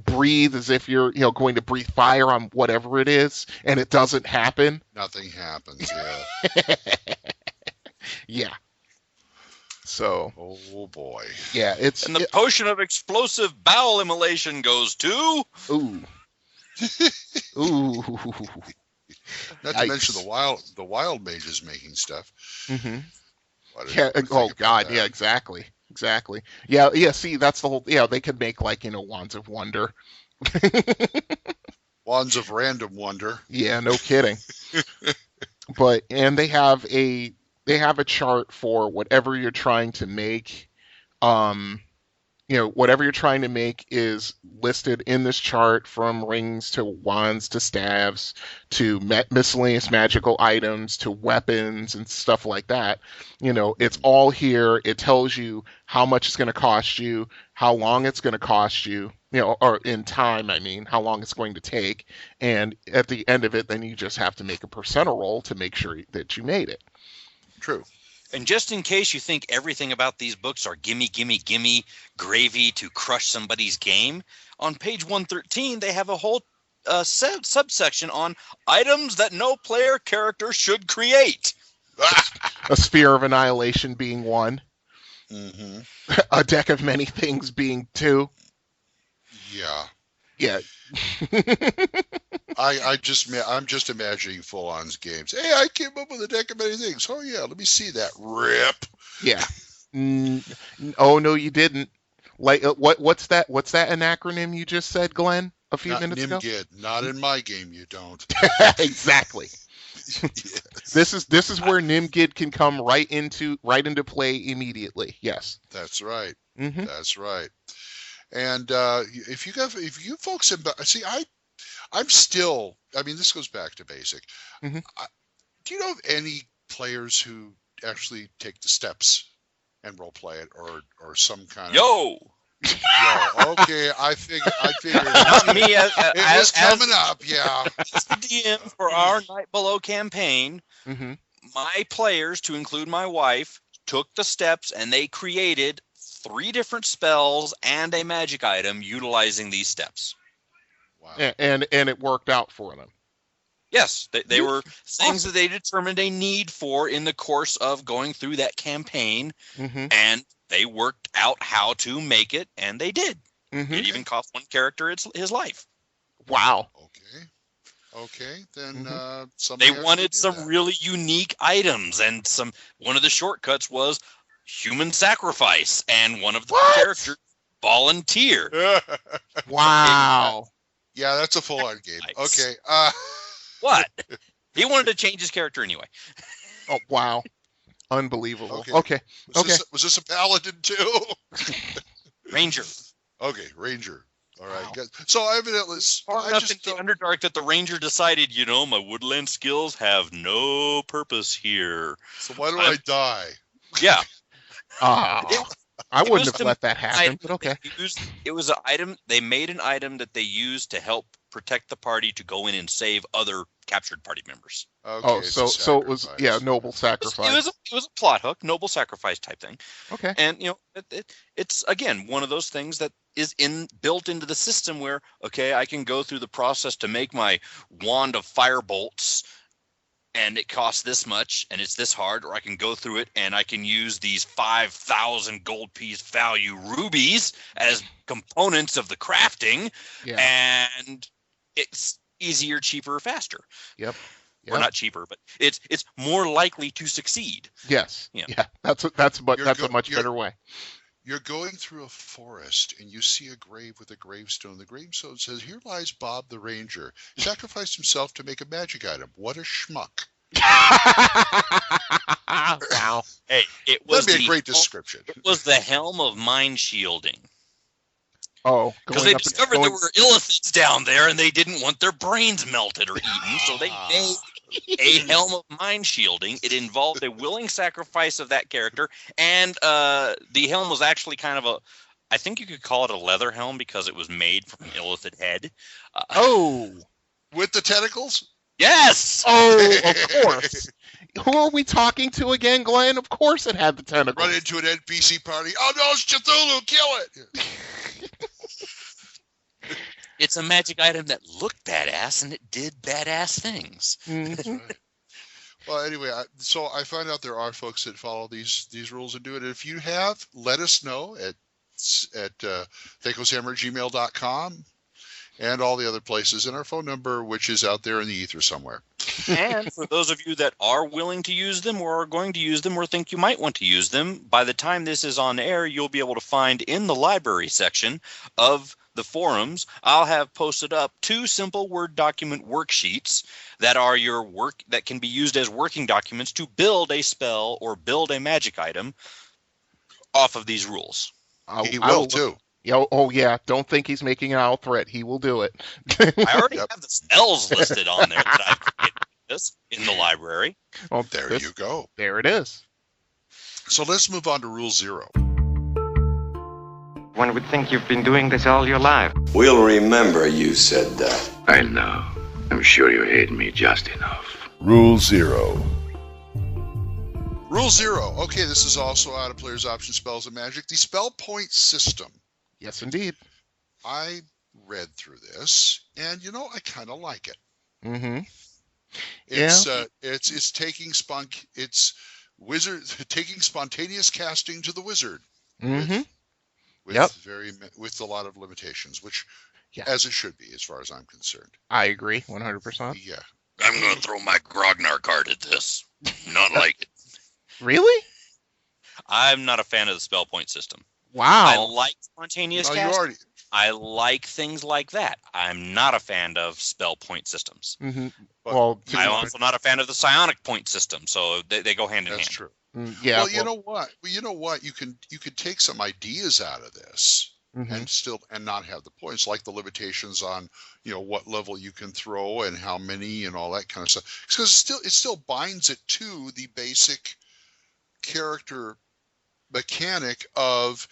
E: breathe as if you're going to breathe fire on whatever it is, and it doesn't happen.
D: Nothing happens. Yeah.
E: Yeah. So,
D: oh boy,
E: yeah,
F: and the potion of explosive bowel immolation goes to
E: ooh.
D: Not to mention the wild mages making stuff.
E: Mm-hmm. Yeah. Oh God. Yeah. Exactly. Yeah. See, that's the whole. Yeah, they could make like wands of wonder.
D: Wands of random wonder.
E: Yeah. No kidding. And they have a chart for whatever you're trying to make. Whatever you're trying to make is listed in this chart, from rings to wands to staves to miscellaneous magical items to weapons and stuff like that. It's all here. It tells you how much it's going to cost you, how long it's going to cost you, or in time, how long it's going to take. And at the end of it, then you just have to make a percentile roll to make sure that you made it.
D: True.
F: And just in case you think everything about these books are gimme gravy to crush somebody's game, on page 113 they have a whole subsection on items that no player character should create.
E: A sphere of annihilation being one.
D: Mm-hmm.
E: A deck of many things being two.
D: Yeah. I'm just imagining full-on's games. Hey, I came up with a deck of many things. Oh yeah, let me see that. Rip.
E: Yeah. Oh no, you didn't. Like what's that? What's that an acronym you just said, Glenn? A few minutes ago.
D: Not in my game. You don't.
E: Exactly. Yes. This is where NIMGID can come right into play immediately. Yes.
D: That's right.
E: Mm-hmm.
D: That's right. And if you folks see, I'm still. This goes back to basic.
E: Mm-hmm.
D: Do you know of any players who actually take the steps and role play it, or some kind of?
F: Yo.
D: Okay, I figured.
F: Not me.
D: It was coming up. Yeah.
F: As the DM for our Night Below campaign,
E: mm-hmm.
F: my players, to include my wife, took the steps and they created 3 different spells and a magic item utilizing these steps.
D: Wow.
E: And it worked out for them.
F: Yes, they were things that they determined a need for in the course of going through that campaign,
E: mm-hmm.
F: and they worked out how to make it, and they did.
E: Mm-hmm.
F: It even cost one character his life.
E: Wow.
D: Okay. Then
F: mm-hmm. They wanted some really unique items, and one of the shortcuts was human sacrifice, and one of the characters volunteered.
E: Wow.
D: Yeah, that's a full-on game.
F: Nice.
D: Okay.
F: What? He wanted to change his character anyway.
E: Oh, wow. Unbelievable. Okay.
D: Was this a paladin too?
F: Ranger.
D: Okay, Ranger. All right. Wow. So evidently,
F: far enough into Underdark that the Ranger decided, my woodland skills have no purpose here.
D: So why do I die?
F: Yeah.
E: I wouldn't have let that happen, but okay.
F: It was an item. They made an item that they used to help protect the party to go in and save other captured party members.
D: Okay,
E: so it was noble sacrifice.
F: It was a plot hook, noble sacrifice type thing.
E: Okay.
F: And it's again one of those things that is built into the system where I can go through the process to make my wand of fire bolts, and it costs this much, and it's this hard, or I can go through it and I can use these 5,000 gold piece value rubies as components of the crafting, and it's easier, cheaper, faster.
E: Yep.
F: Or not cheaper, but it's more likely to succeed.
E: Yes. Yeah. That's a much better way.
D: You're going through a forest and you see a grave with a gravestone. The gravestone says, "Here lies Bob the Ranger. Sacrificed himself to make a magic item. What a schmuck."
E: Wow.
F: Hey, that'd
D: be a great description.
F: It was the helm of mind shielding.
E: Oh,
F: because they discovered there were illithids down there and they didn't want their brains melted or eaten, so they made a helm of mind shielding. It involved a willing sacrifice of that character, and the helm was actually kind of I think you could call it a leather helm because it was made from an illithid head.
D: With the tentacles?
F: Yes!
E: Oh, of course. Who are we talking to again, Glenn? Of course it had the tentacles.
D: Run into an NPC party. Oh no, it's Cthulhu! Kill it!
F: It's a magic item that looked badass and it did badass things.
D: That's right. Well, anyway, so I find out there are folks that follow these rules and do it. If you have, let us know at thacoshammer@gmail.com and all the other places, and our phone number, which is out there in the ether somewhere.
F: And for those of you that are willing to use them or are going to use them or think you might want to use them, by the time this is on air, you'll be able to find in the library section of the forums, I'll have posted up 2 simple Word document worksheets that are that can be used as working documents to build a spell or build a magic item off of these rules.
D: He will too.
E: Oh yeah, don't think he's making an owl threat. He will do it.
F: I already have the spells listed on there that I've created this in the library.
E: Well,
D: there you go.
E: There it is.
D: So let's move on to Rule 0.
K: One would think you've been doing this all your life.
L: We'll remember you said that.
M: I know. I'm sure you hate me just enough.
A: Rule 0.
D: Rule 0. Okay, this is also out of Player's Option Spells and Magic. The spell point system.
E: Yes, indeed.
D: I read through this, and I kind of like it.
E: Mm-hmm.
D: It's taking taking spontaneous casting to the wizard.
E: Mm-hmm.
D: With a lot of limitations, which as it should be, as far as I'm concerned.
E: I agree, 100%.
D: Yeah.
F: I'm going to throw my Grognar card at this. Not like it.
E: Really?
F: I'm not a fan of the spell point system.
E: Wow.
F: I like spontaneous casting. I like things like that. I'm not a fan of spell point systems.
E: Mm-hmm.
D: Well,
F: I'm also not a fan of the psionic point system, so they go hand in hand.
D: That's true.
E: Yeah.
D: Well, you know what? You could take some ideas out of this and not have the points, like the limitations on what level you can throw and how many and all that kind of stuff. Because it still binds it to the basic character mechanic of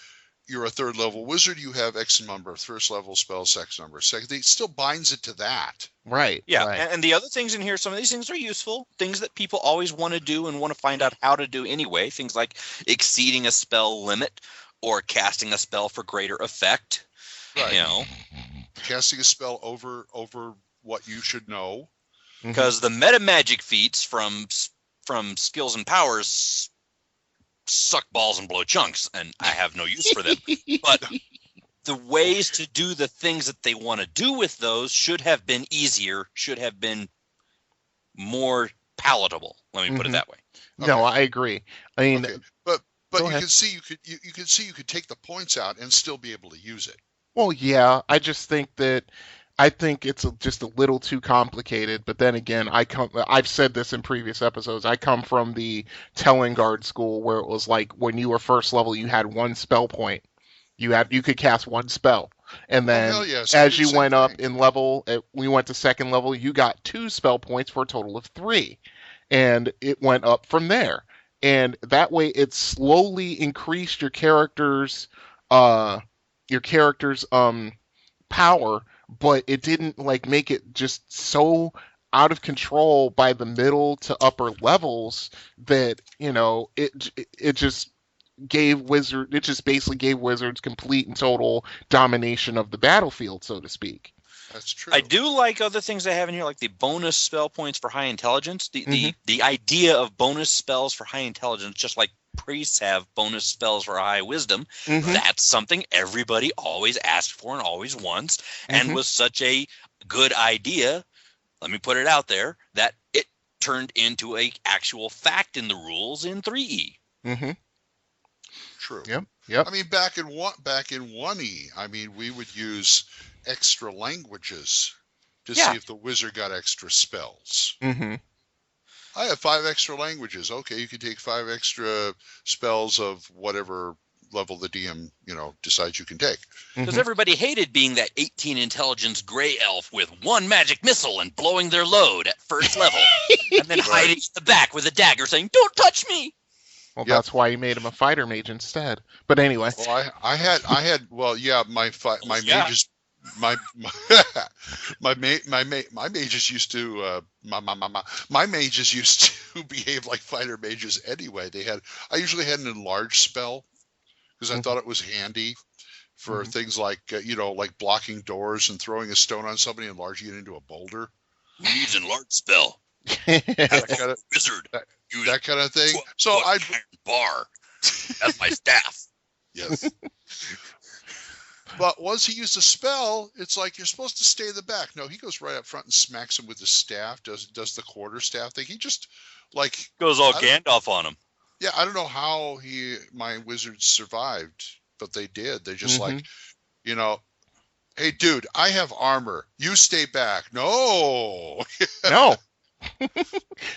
D: you're a 3rd level wizard, you have X number of 1st level spells, X number of 2nd. It still binds it to that.
E: Right.
F: Yeah,
E: right.
F: And the other things in here, some of these things are useful, things that people always want to do and want to find out how to do anyway. Things like exceeding a spell limit or casting a spell for greater effect.
D: Right. Casting a spell over what you should know.
F: Because the meta magic feats from skills and powers suck balls and blow chunks, and I have no use for them. But the ways to do the things that they want to do with those should have been easier, should have been more palatable. Let me put it that way.
E: Okay. No, I agree. I mean,
D: but you can see you could take the points out and still be able to use it.
E: Well, yeah, I think it's just a little too complicated. But then again, I've said this in previous episodes. I come from the Telengard school where it was like when you were 1st level, you had 1 spell point. You could cast 1 spell, and then as you went up in level, we went to 2nd level. You got 2 spell points for a total of 3, and it went up from there. And that way, it slowly increased your character's power, but it didn't make it just so out of control by the middle to upper levels that it just basically gave wizards complete and total domination of the battlefield, so to speak.
D: That's true.
F: I do like other things they have in here, like the bonus spell points for high intelligence. The idea of bonus spells for high intelligence, just like priests have bonus spells for high wisdom, that's something everybody always asked for and always wants, and was such a good idea. Let me put it out there that it turned into a actual fact in the rules in 3E.
D: True.
E: Yep.
D: I mean, back in 1E, I mean, we would use extra languages to see if the wizard got extra spells. I have 5 extra languages. Okay, you can take 5 extra spells of whatever level the DM, decides you can take.
F: Because everybody hated being that 18 intelligence gray elf with 1 magic missile and blowing their load at first level, and then hiding in the back with a dagger saying, "Don't touch me."
E: Well, that's why you made him a fighter mage instead. But anyway.
D: Well, I had my mages. My mages used to my mages used to behave like fighter mages anyway. I usually had an enlarged spell because I thought it was handy for things like like blocking doors and throwing a stone on somebody and enlarging it into a boulder.
F: Who needs enlarged spell? Wizard.
D: That kind of thing. So I
F: bar. That's my staff.
D: Yes. But once he used a spell, it's like you're supposed to stay in the back. No, he goes right up front and smacks him with his staff. Does the quarterstaff thing? He just
F: goes all Gandalf on him.
D: Yeah, I don't know how my wizards survived, but they did. They just hey, dude, I have armor. You stay back. No.
E: No.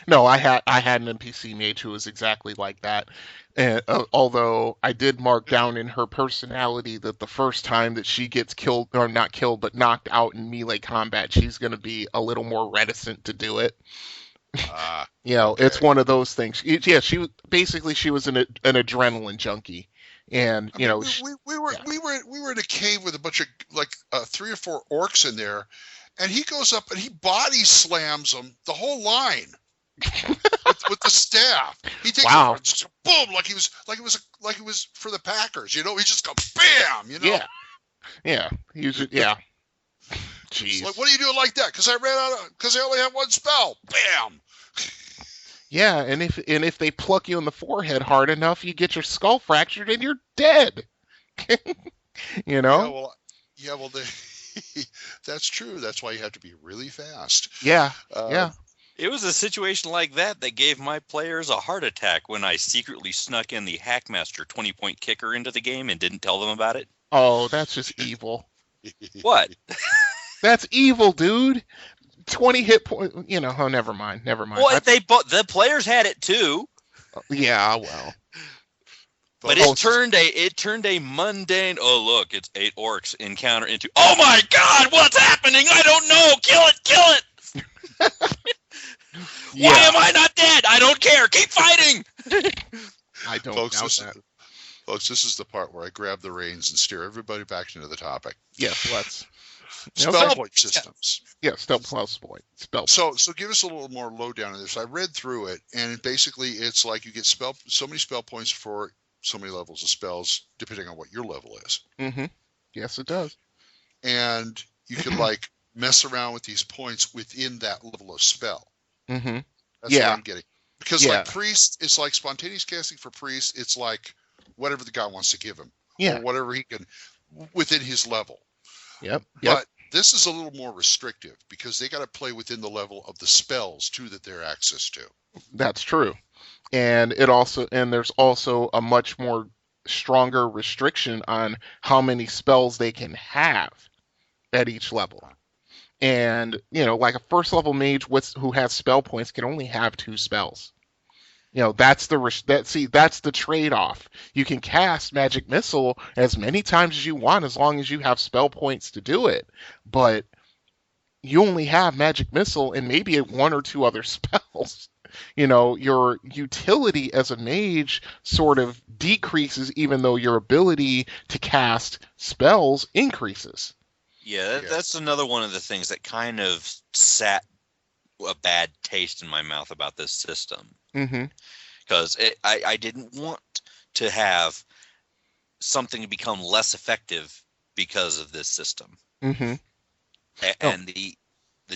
E: No, I had an NPC mage who was exactly like that. And although I did mark down in her personality that the first time that she gets killed, or not killed, but knocked out in melee combat, she's going to be a little more reticent to do it. It's one of those things. She was an adrenaline junkie. And we were in a cave with a bunch of 3 or 4 orcs in there, and he goes up and he body slams them the whole line with the staff. He takes it, just boom, like it was for the Packers. He just goes bam. Yeah. Jeez.
D: Like, what are you doing like that? Because I only have 1 spell. Bam.
E: Yeah, and if they pluck you in the forehead hard enough, you get your skull fractured and you're dead.
D: That's true. That's why you have to be really fast.
E: Yeah.
F: It was a situation like that gave my players a heart attack when I secretly snuck in the Hackmaster 20-point kicker into the game and didn't tell them about it.
E: Oh, that's just evil.
F: What?
E: That's evil, dude. 20 hit points. Oh, never mind.
F: Well, the players had it too.
E: Yeah, well.
F: But it turned a mundane. Oh, look, it's 8 orcs encounter into. Oh my God, what's happening? I don't know. Kill it.
E: Yeah.
F: Why am I not dead? I don't care. Keep fighting.
E: I don't doubt that.
D: Folks, this is the part where I grab the reins and steer everybody back into the topic.
E: Yes, let's.
D: Spell point systems.
E: Yeah, spell point.
D: So give us a little more lowdown on this. I read through it, and basically it's like you get so many spell points for so many levels of spells, depending on what your level is.
E: Yes, it does.
D: And you can mess around with these points within that level of spell. That's what I'm getting. Because priest, it's like spontaneous casting for priest. It's like whatever the guy wants to give him, or whatever he can within his level.
E: Yep.
D: But this is a little more restrictive because they got to play within the level of the spells too that they're access to.
E: That's true. And there's also a much more stronger restriction on how many spells they can have at each level. And, like a first level mage who has spell points can only have 2 spells. That's the trade-off. You can cast Magic Missile as many times as you want as long as you have spell points to do it. But you only have Magic Missile and maybe 1 or 2 other spells. Your utility as a mage sort of decreases even though your ability to cast spells increases.
F: Yeah, that's another one of the things that kind of sat a bad taste in my mouth about this system. Because I didn't want to have something become less effective because of this system. and the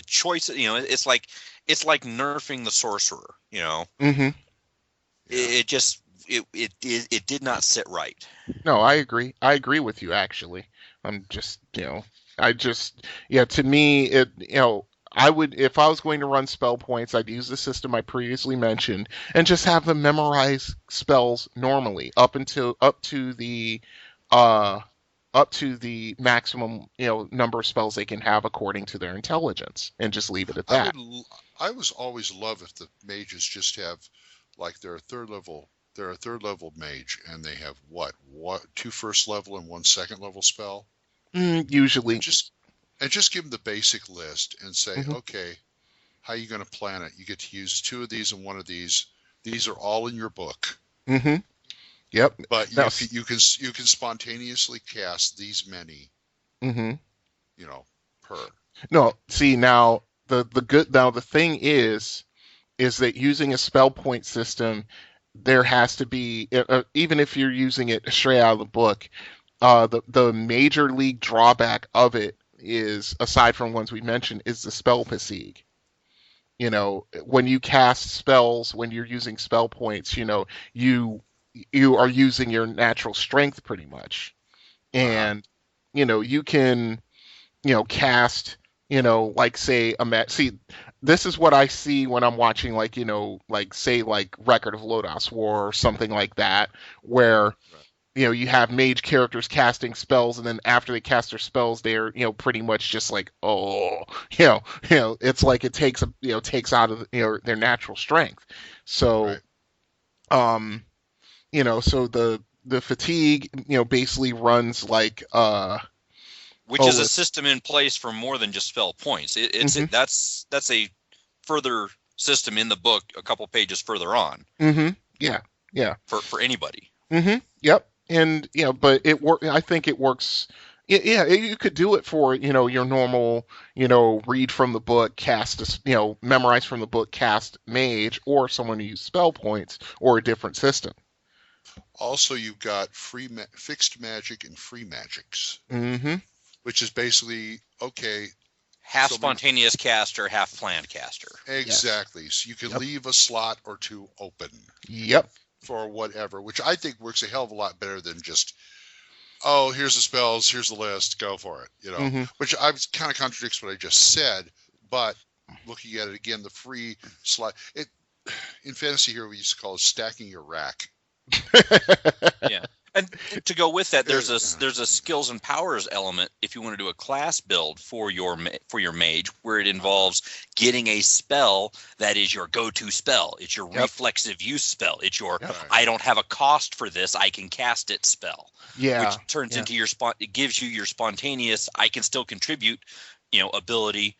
F: choice, it's like nerfing the sorcerer,
E: Mm-hmm.
F: It just it did not sit right.
E: No, I agree. I agree with you, actually. I'm just, to me, I would, if I was going to run spell points, I'd use the system I previously mentioned and just have them memorize spells normally up to the maximum, number of spells they can have according to their intelligence, and just leave it at that.
D: I was always love if the mages just have, like, they're a third level mage, and they have what 2 first level and 1 second level spell.
E: Usually,
D: and just give them the basic list and say, okay, how are you going to plan it? You get to use 2 of these and 1 of these. These are all in your book.
E: Mm-hmm. Yep.
D: But you can spontaneously cast these many.
E: Mm-hmm.
D: Per.
E: No, see, now the thing is that using a spell point system, there has to be, even if you're using it straight out of the book, the major league drawback of it is, aside from ones we mentioned, is the spell fatigue. When you cast spells, when you're using spell points, you are using your natural strength pretty much, and you can cast, like, say, see, this is what I see when I'm watching, like, say, like, Record of Lodoss War or something like that, where you have mage characters casting spells, and then after they cast their spells, they're pretty much just like, it's like it takes out of their natural strength. So so the fatigue basically runs like
F: which is a system in place for more than just spell points. That's a further system in the book, a couple pages further on.
E: Yeah.
F: For anybody.
E: Yep. And but I think it works. Yeah, you could do it for your normal read from the book, cast memorize from the book, cast mage, or someone who uses spell points, or a different system.
D: Also, you've got fixed magic and free magics, which is basically
F: half spontaneous caster, half planned caster.
D: Exactly. Yes. So you can leave a slot or 2 open.
E: Yep.
D: For whatever, which I think works a hell of a lot better than just, here's the spells, here's the list, go for it. Which kind of contradicts what I just said, but looking at it again, the free slot, in Fantasy Hero we used to call it stacking your rack.
F: Yeah. And to go with that, there's a skills and powers element if you want to do a class build for your mage, where it involves getting a spell that is your go-to spell. It's your reflexive use spell. It's your I don't have a cost for this, I can cast it spell.
E: Yeah.
F: Which turns into it gives you your spontaneous, I can still contribute, ability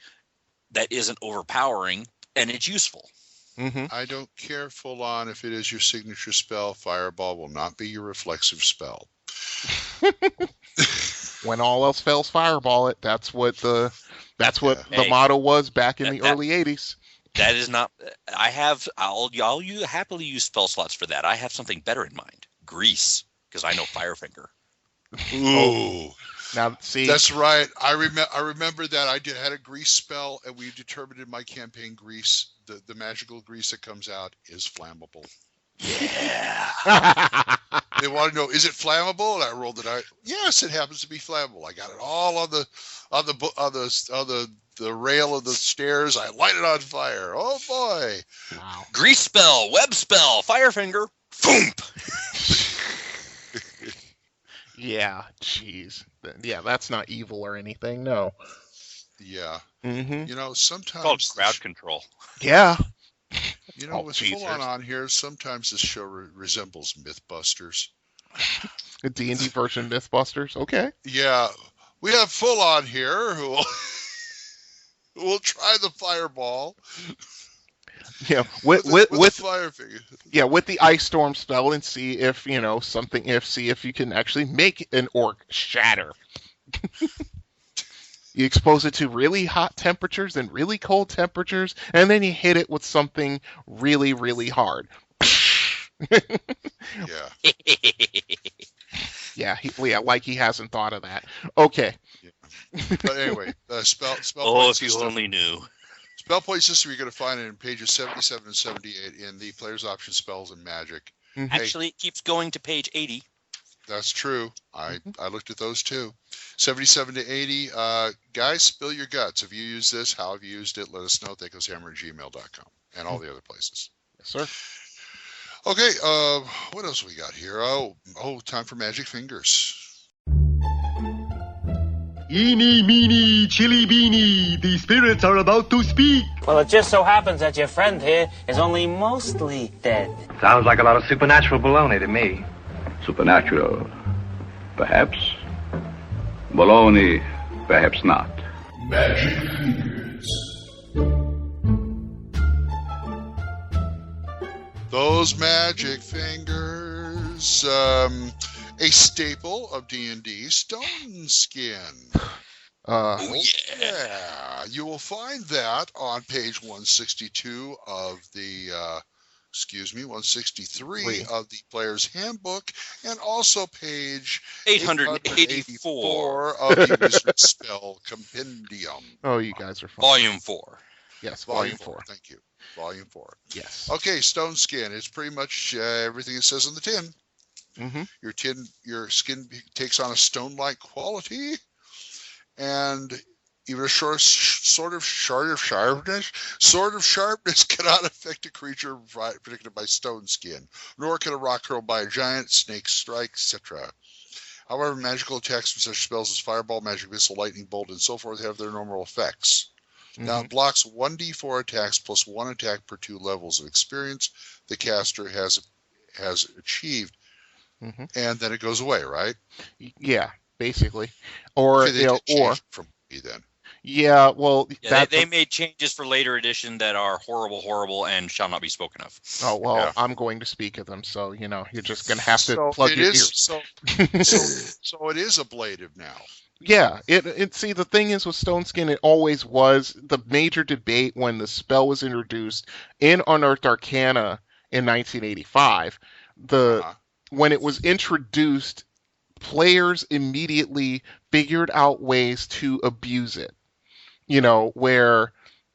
F: that isn't overpowering, and it's useful.
D: I don't care full on if it is your signature spell. Fireball will not be your reflexive spell.
E: When all else fails, fireball it. That's what the motto was back in the early 80s.
F: That is not. I'll happily use spell slots for that. I have something better in mind. Grease, because I know Firefinger.
D: Ooh.
E: Now, see,
D: that's right. I remember that I had a grease spell, and we determined in my campaign grease, the magical grease that comes out is flammable.
F: Yeah.
D: They want to know, is it flammable? And I rolled it out. Yes, it happens to be flammable. I got it all on the rail of the stairs. I light it on fire. Oh boy!
E: Wow.
F: Grease spell, web spell, Firefinger. Foomp.
E: Yeah, jeez. Yeah, that's not evil or anything. No.
D: Yeah.
E: Mm-hmm.
D: Sometimes
F: it's called crowd control.
E: Yeah.
D: With full on here, sometimes this show resembles Mythbusters.
E: A D&D version of Mythbusters. Okay.
D: Yeah, we have full on here who will try the fireball.
E: Yeah, with
D: Firefinger.
E: Yeah, with the ice storm spell, and see if see if you can actually make an orc shatter. You expose it to really hot temperatures and really cold temperatures, and then you hit it with something really, really hard.
D: Yeah.
E: Yeah, like he hasn't thought of that. Okay.
D: Yeah. But anyway, spell.
F: Oh, if you only knew.
D: Spell point system, you're going to find it in pages 77 and 78 in the player's option spells and magic.
E: Mm-hmm.
F: Actually, it keeps going to page 80.
D: That's true. I looked at those too. 77 to 80. Guys, spill your guts. Have you used this? How have you used it? Let us know at thacoshammer@gmail.com and all the other places.
E: Yes, sir.
D: Okay, what else we got here? Oh, time for magic fingers.
J: Eeny, meeny, chili beanie, the spirits are about to speak.
N: Well, it just so happens that your friend here is only mostly dead.
K: Sounds like a lot of supernatural baloney to me.
M: Supernatural, perhaps. Baloney, perhaps not.
A: Magic fingers.
D: Those magic fingers. A staple of D&D, stone skin. Yeah. You will find that on page 162 of the, 163 of the player's handbook, and also page 884 of the Wizard Spell Compendium.
E: Oh, you guys are fun.
F: Volume 4.
E: Yes,
D: Volume 4. Thank you. Volume 4.
E: Yes.
D: Okay, stone skin. It's pretty much everything it says on the tin.
E: Mm-hmm.
D: Your skin takes on a stone-like quality, and even a sort of sharpness cannot affect a creature predicted by stone skin, nor can a rock hurled by a giant, snake strike, etc. However, magical attacks from such spells as fireball, magic missile, lightning bolt, and so forth have their normal effects. Mm-hmm. Now, it blocks 1d4 attacks plus 1 attack per 2 levels of experience the caster has achieved.
E: Mm-hmm.
D: And then it goes away, right?
E: Yeah, basically. Or
D: from me then.
E: Yeah, well,
F: they made changes for later edition that are horrible, and shall not be spoken of.
E: Oh well, yeah. I'm going to speak of them, so you're just going to have to plug your ears.
D: So it is ablative now.
E: Yeah, see, the thing is with stone skin, it always was the major debate when the spell was introduced in Unearthed Arcana in 1985. When it was introduced, players immediately figured out ways to abuse it. Or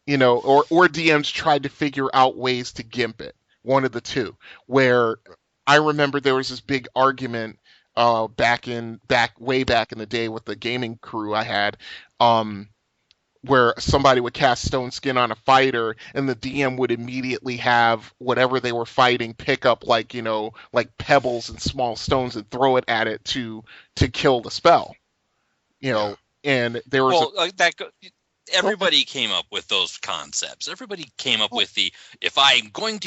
E: DMs tried to figure out ways to gimp it. One of the two. Where I remember there was this big argument way back in the day with the gaming crew I had, where somebody would cast stone skin on a fighter and the DM would immediately have whatever they were fighting pick up like pebbles and small stones and throw it at it to kill the spell. And there was
F: everybody came up with those concepts. Everybody came up with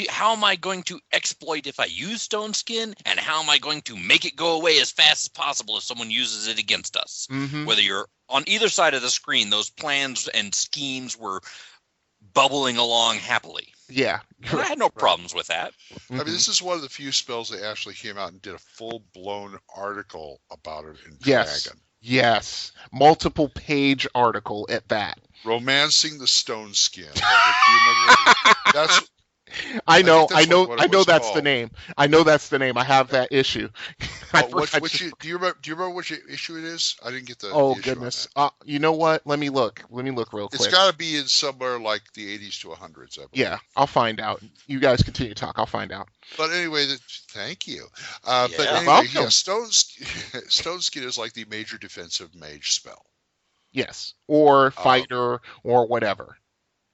F: how am I going to exploit if I use stone skin, and how am I going to make it go away as fast as possible if someone uses it against us?
E: Mm-hmm.
F: Whether you're on either side of the screen, those plans and schemes were bubbling along happily.
E: Yeah.
F: And I had no problems with that.
D: I mean, this is one of the few spells that actually came out and did a full-blown article about it in Dragon.
E: Yes. Multiple page article at that.
D: Romancing the Stone Skin.
E: I know that's the name. I know that's the name. I have that issue.
D: Do you remember which issue it is? I didn't get the.
E: Oh goodness! You know what? Let me look real quick.
D: It's got to be in somewhere like the 80s to 100s. I believe.
E: Yeah, I'll find out. You guys continue to talk. I'll find out.
D: But anyway, thank you. But anyway, Stone Skin is like the major defensive mage spell.
E: Yes, or fighter, or whatever.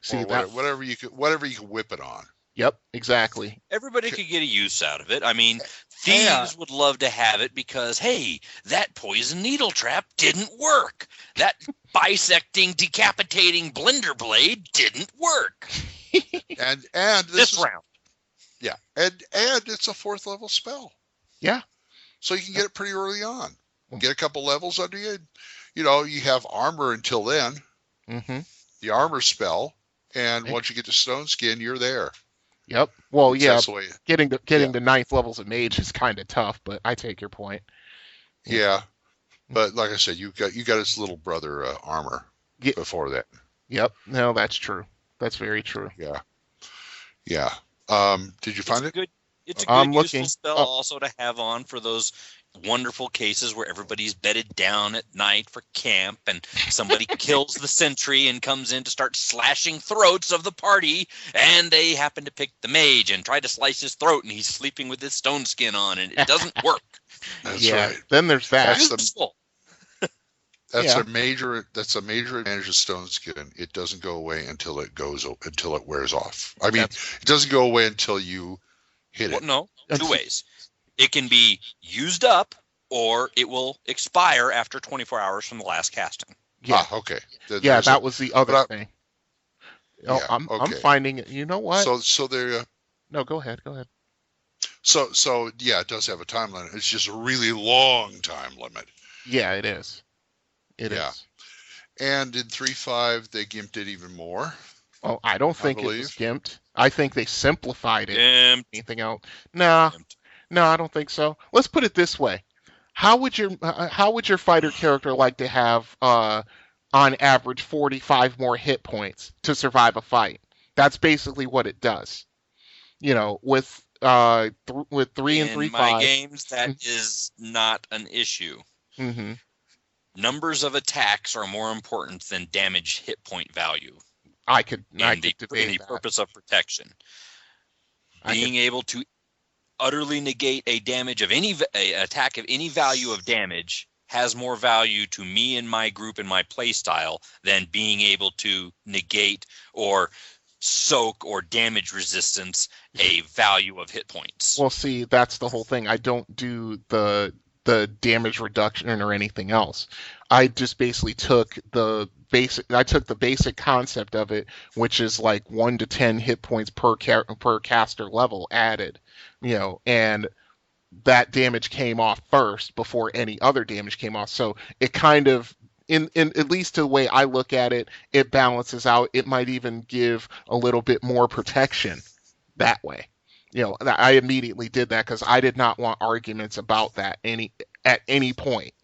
E: See
D: that whatever you can whip it on.
E: Yep, exactly.
F: Everybody could get a use out of it. I mean, thieves would love to have it because, hey, that poison needle trap didn't work. That bisecting, decapitating blender blade didn't work.
D: and
F: this round.
D: Yeah, and it's a 4th level spell.
E: Yeah.
D: So you can get it pretty early on. Get a couple levels under you. You have armor until then.
E: Mm-hmm.
D: The armor spell, and once you get to stone skin, you're there.
E: Yep. Well, yeah. Getting the 9th levels of mage is kind of tough, but I take your point.
D: Yeah, but like I said, you got his little brother armor before that.
E: Yep. No, that's true. That's very true.
D: Yeah. Yeah. Did you find it?
F: It's a good useful spell also to have on for those wonderful cases where everybody's bedded down at night for camp and somebody kills the sentry and comes in to start slashing throats of the party, and they happen to pick the mage and try to slice his throat, and he's sleeping with his stone skin on, and it doesn't work.
D: That's right.
E: Then there's that.
D: That's a major advantage of stone skin. It doesn't go away until it wears off. I mean, it doesn't go away until you hit it.
F: No, two ways. It can be used up, or it will expire after 24 hours from the last casting.
E: Yeah.
D: Okay.
E: That was the other thing.
D: Yeah,
E: I'm finding it. You know what?
D: So there.
E: No, go ahead.
D: So yeah, it does have a time limit. It's just a really long time limit.
E: Yeah, it is. It is.
D: And in 3.5, they gimped it even more.
E: Oh, I don't think it was gimped. I think they simplified it. Anything else? No, I don't think so. Let's put it this way: how would your fighter character like to have, on average, 45 more hit points to survive a fight? That's basically what it does. With 3 and 3.5.
F: In my games, that is not an issue.
E: Mm-hmm.
F: Numbers of attacks are more important than damage hit point value.
E: I could
F: debate the
E: that.
F: Purpose of protection. Being able to utterly negate a attack of any value of damage has more value to me and my group and my play style than being able to negate or soak or damage resistance a value of hit points.
E: Well, see, that's the whole thing. I don't do the damage reduction or anything else. I just basically took the basic concept of it, which is like 1 to 10 hit points per caster level added, and that damage came off first before any other damage came off. So it kind of, in at least the way I look at it, it balances out. It might even give a little bit more protection that way. I immediately did that because I did not want arguments about that at any point.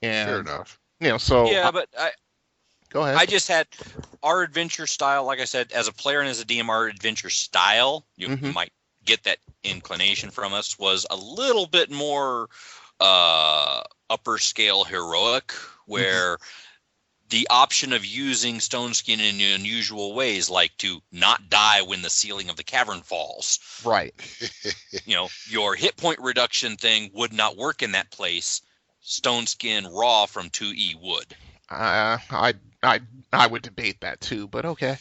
E: And,
D: fair enough.
F: But
E: go ahead.
F: I just had our adventure style, like I said, as a player and as a DM, our adventure style, you might get that inclination from us, was a little bit more upper scale heroic, where the option of using stone skin in unusual ways, like to not die when the ceiling of the cavern falls.
E: Right.
F: Your hit point reduction thing would not work in that place. Stone skin raw from 2E would.
E: I would debate that too, but okay.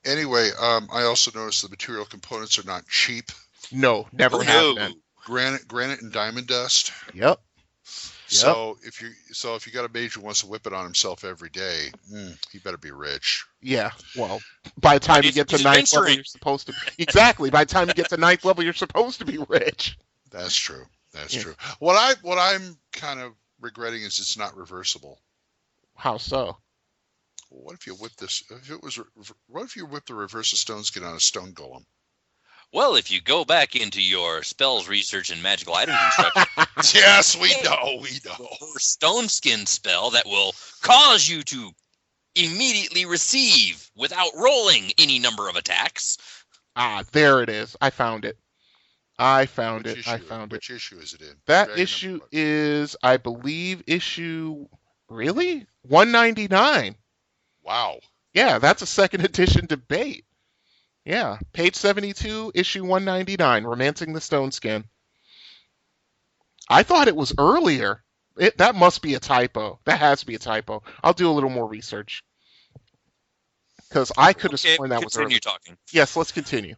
D: Anyway, I also noticed the material components are not cheap.
E: No, never have been.
D: Granite and diamond dust.
E: Yep.
D: So if you got a mage who wants to whip it on himself every day, he better be rich.
E: Yeah. Well, by the time you get to 9th level, you're supposed to be. Exactly. By the time you get to 9th level, you're supposed to be rich.
D: That's true. That's true. What I'm kind of regretting is it's not reversible.
E: How so?
D: What if you whip this? What if you whip the reverse of stone skin on a stone golem?
F: Well, if you go back into your spells research and magical item construction,
D: yes, we know.
F: Stone skin spell that will cause you to immediately receive without rolling any number of attacks.
E: There it is. I found it.
D: Which issue is it in?
E: That issue is, I believe, really? 199.
D: Wow.
E: Yeah, that's a second edition debate. Yeah, page 72, issue 199, Romancing the Stone Skin. I thought it was earlier. That must be a typo. That has to be a typo. I'll do a little more research. Because I could have sworn that was earlier.
F: Continue talking.
E: Yes, let's continue.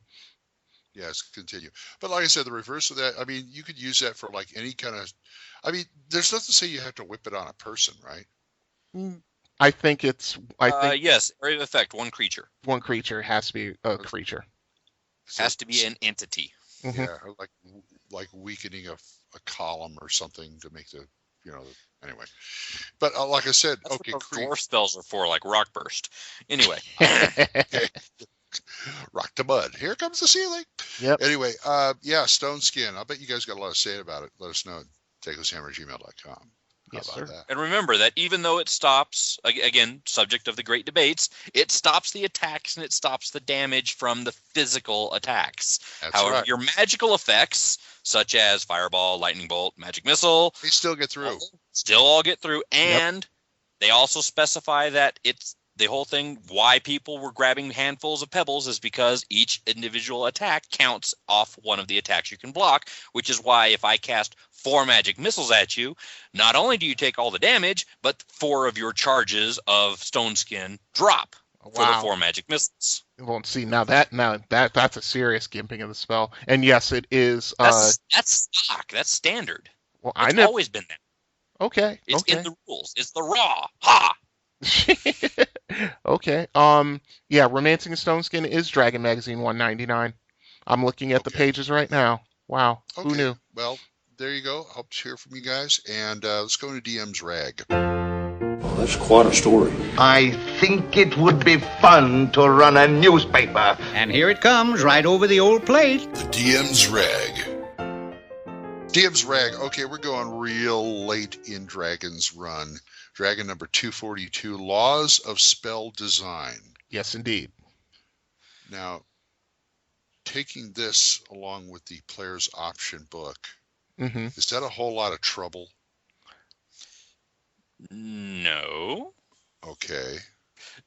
D: Yes, continue. But like I said, the reverse of that, I mean, you could use that for like any kind of, I mean, there's nothing to say you have to whip it on a person, right?
E: I think it's,
F: yes, area of effect, one creature.
E: One creature has to be a creature.
F: Has to be an entity.
E: Mm-hmm.
D: Yeah, like weakening a column or something to make the, anyway. But like I said,
F: that's what dwarf spells are for, like rock burst. Anyway.
D: Rock to mud. Here comes the ceiling.
E: Yep.
D: Anyway, stone skin. I bet you guys got a lot to say about it. Let us know at THACOshammer@gmail.com.
E: Yes,
D: How about
E: sir.
D: that?
F: And remember that even though it stops, again, subject of the great debates, it stops the attacks and it stops the damage from the physical attacks.
D: That's
F: However,
D: right.
F: your magical effects, such as fireball, lightning bolt, magic missile,
D: They still get through.
F: Still all get through. And they also specify that it's the whole thing, why people were grabbing handfuls of pebbles is because each individual attack counts off one of the attacks you can block, which is why if I cast 4 magic missiles at you, not only do you take all the damage, but 4 of your charges of stone skin drop for the 4 magic missiles.
E: Well, see, that's a serious gimping of the spell. And yes, it is.
F: That's stock. That's standard.
E: Well,
F: it's always been that.
E: Okay.
F: It's in the rules. It's the raw. Ha!
E: Okay. Yeah, Romancing a Stone Skin is Dragon Magazine 199. I'm looking at the pages right now. Wow. Who knew?
D: Well, there you go. Hope to hear from you guys. And let's go into DM's rag.
M: Well, that's quite a story.
I: I think it would be fun to run a newspaper.
O: And here it comes, right over the old plate.
D: The DM's rag. DM's rag. Okay, we're going real late in Dragon's run. Dragon number 242, Laws of Spell Design.
E: Yes, indeed.
D: Now, taking this along with the player's option book, is that a whole lot of trouble?
F: No.
D: Okay.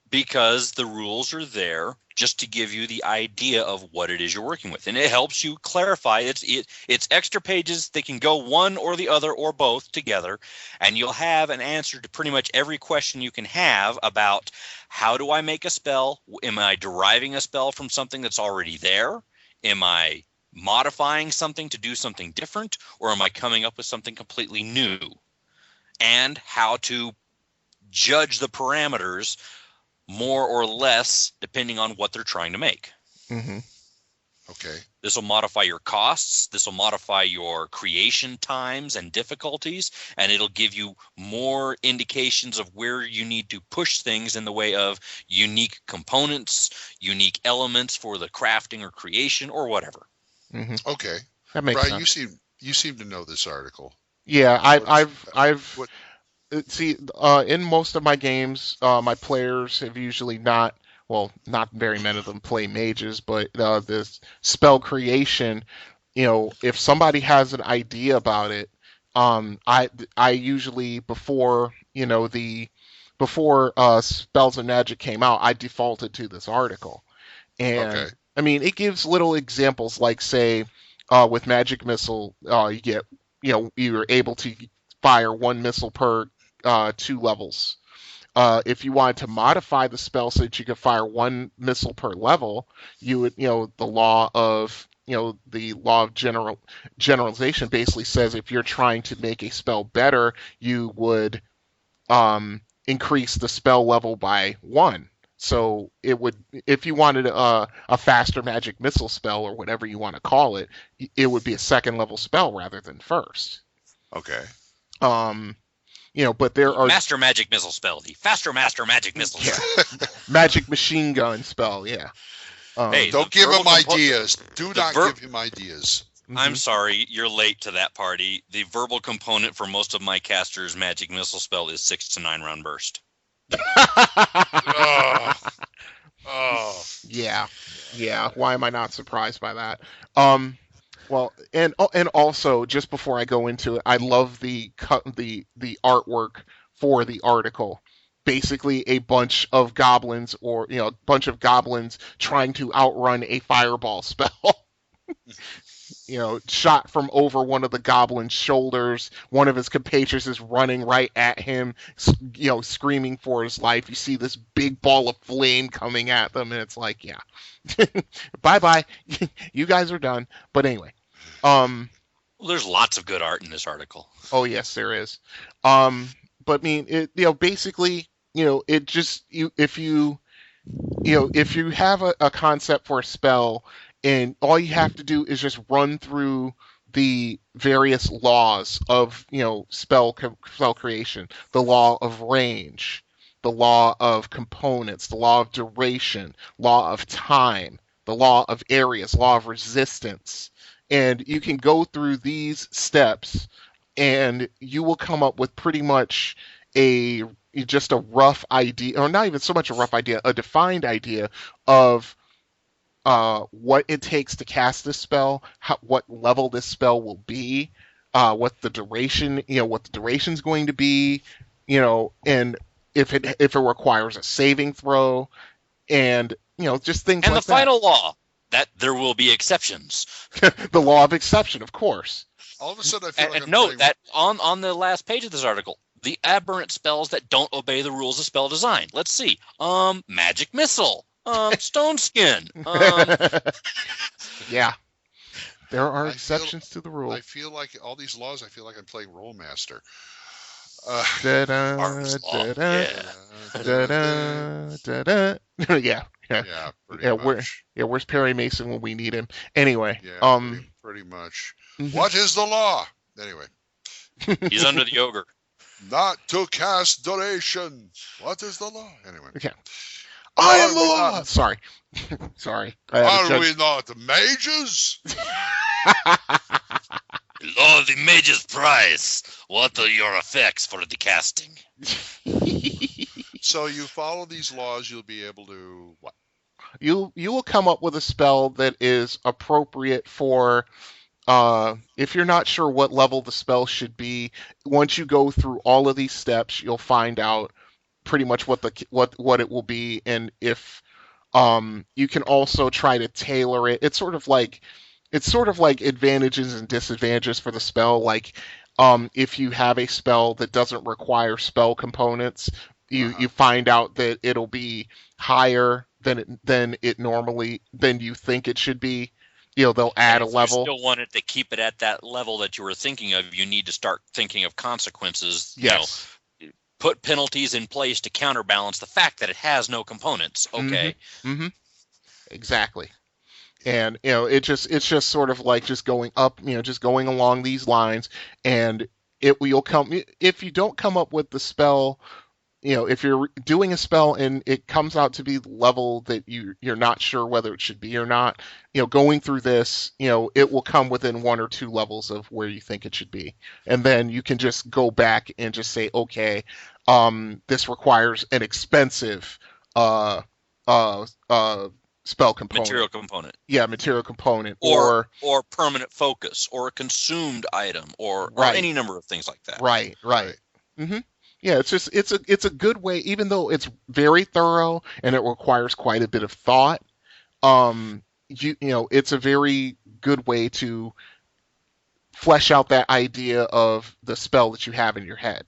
F: Because the rules are there just to give you the idea of what it is you're working with. And it helps you clarify. It's extra pages. They can go one or the other or both together. And you'll have an answer to pretty much every question you can have about how do I make a spell? Am I deriving a spell from something that's already there? Am I modifying something to do something different? Or am I coming up with something completely new? And how to judge the parameters more or less depending on what they're trying to make.
D: Okay.
F: This will modify your costs. This will modify your creation times and difficulties, and it'll give you more indications of where you need to push things in the way of unique components, unique elements for the crafting or creation or whatever.
D: Okay.
E: That makes
D: Brian,
E: sense.
D: you seem to know this article.
E: Yeah, I've see, in most of my games, my players have usually not very many of them play mages, but this spell creation, if somebody has an idea about it, I usually before Spells and Magic came out, I defaulted to this article, and I mean it gives little examples like say with Magic Missile, you get you're able to fire 1 missile per 2 levels. If you wanted to modify the spell so that you could fire 1 missile per level, you would, the law of generalization basically says if you're trying to make a spell better, you would increase the spell level by 1. So it would, if you wanted a faster magic missile spell or whatever you want to call it, it would be a 2nd level spell rather than 1st.
D: Okay.
E: But there are
F: Master Magic Missile spell, the faster Master Magic Missile spell.
E: Magic Machine Gun spell, yeah.
F: Hey,
D: don't give him ideas. Do not give him ideas.
F: I'm sorry, you're late to that party. The verbal component for most of my casters' Magic Missile spell is 6 to 9 round burst.
E: Yeah. Why am I not surprised by that? Well, and also just before I go into it, I love the artwork for the article. Basically, a bunch of goblins trying to outrun a fireball spell. Shot from over one of the goblin's shoulders. One of his compatriots is running right at him, screaming for his life. You see this big ball of flame coming at them, and it's like, yeah, bye-bye. You guys are done. But anyway.
F: Well, there's lots of good art in this article.
E: Oh, yes, there is. But I mean, basically, it just, if you have a concept for a spell, and all you have to do is just run through the various laws of, spell creation, the law of range, the law of components, the law of duration, law of time, the law of areas, law of resistance. And you can go through these steps and you will come up with pretty much just a rough idea, or not even so much a rough idea, a defined idea of what it takes to cast this spell, what level this spell will be, what the duration's going to be, and if it requires a saving throw, and just things like that.
F: And the final law, that there will be exceptions.
E: The law of exception, of course.
D: All of a sudden, I feel like
F: and note that on the last page of this article, the aberrant spells that don't obey the rules of spell design. Let's see. Magic missile. Stone skin.
E: Yeah. There are exceptions to the rule.
D: I feel like all these laws, I feel like I'm playing Rollmaster.
E: Yeah. Where's Perry Mason when we need him? Anyway.
D: Yeah, pretty much. Mm-hmm. What is the law? Anyway.
F: He's under the ogre.
D: Not to cast duration. What is the law? Anyway.
E: Okay. I am the law. Sorry.
D: Are we not mages?
F: Law of the mage's prize. What are your effects for the casting?
D: So you follow these laws, you'll be able to what?
E: You will come up with a spell that is appropriate for. If you're not sure what level the spell should be, once you go through all of these steps, you'll find out pretty much what it will be, and if you can also try to tailor it. It's sort of like advantages and disadvantages for the spell. Like if you have a spell that doesn't require spell components, you find out that it'll be higher than you think it should be. They'll add a level.
F: If you still wanted to keep it at that level that you were thinking of, you need to start thinking of consequences.
E: Yes.
F: Put penalties in place to counterbalance the fact that it has no components. Okay.
E: Mm-hmm. Exactly. And it's just sort of like just going up, just going along these lines, and if you don't come up with the spell. If you're doing a spell and it comes out to be the level that you're not sure whether it should be or not, going through this, it will come within one or two levels of where you think it should be. And then you can just go back and just say, okay, this requires an expensive spell component.
F: Material component.
E: Yeah, material component.
F: Or permanent focus, or a consumed item, or any number of things like that.
E: Right. Mm-hmm. Yeah, it's a good way, even though it's very thorough and it requires quite a bit of thought. It's a very good way to flesh out that idea of the spell that you have in your head.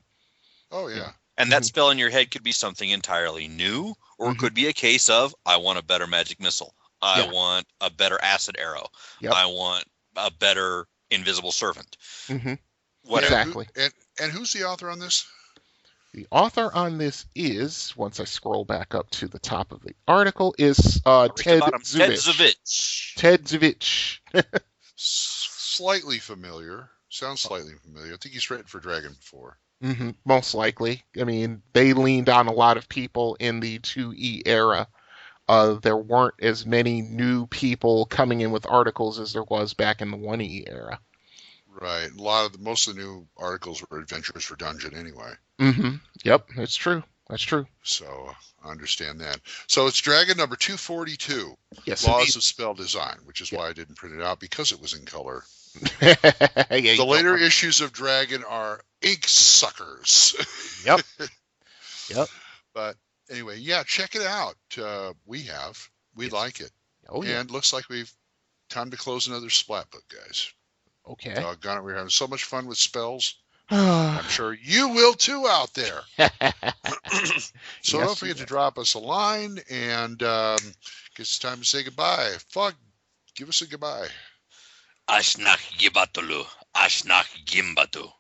D: Oh yeah.
F: And that spell in your head could be something entirely new, or it could be a case of, I want a better magic missile. I want a better acid arrow. Yep. I want a better invisible servant.
E: Mm-hmm.
F: Whatever.
E: Exactly.
D: And who's the author on this?
E: The author on this is, once I scroll back up to the top of the article, is Ted Zuvich. Ted Zuvich.
D: Slightly familiar. Sounds slightly familiar. I think he's written for Dragon before.
E: Mm-hmm. Most likely. I mean, they leaned on a lot of people in the 2E era. There weren't as many new people coming in with articles as there was back in the 1E era.
D: Right. Most of the new articles were adventures for Dungeon anyway.
E: Mm-hmm. Yep, that's true.
D: So I understand that. So it's Dragon number 242.
E: Yes,
D: Laws
E: indeed.
D: of Spell Design, which is why I didn't print it out, because it was in color.
E: The
D: later issues of Dragon are ink suckers.
E: Yep.
D: But anyway, yeah, check it out. We like it.
E: Oh yeah.
D: And looks like we've time to close another Splat book, guys.
E: Okay.
D: Doggone it, we're having so much fun with spells. I'm sure you will too out there. So don't forget to drop us a line, and it's time to say goodbye. Fuck, give us a goodbye.
F: Ashnak gibatulu, ashnak gimbatu.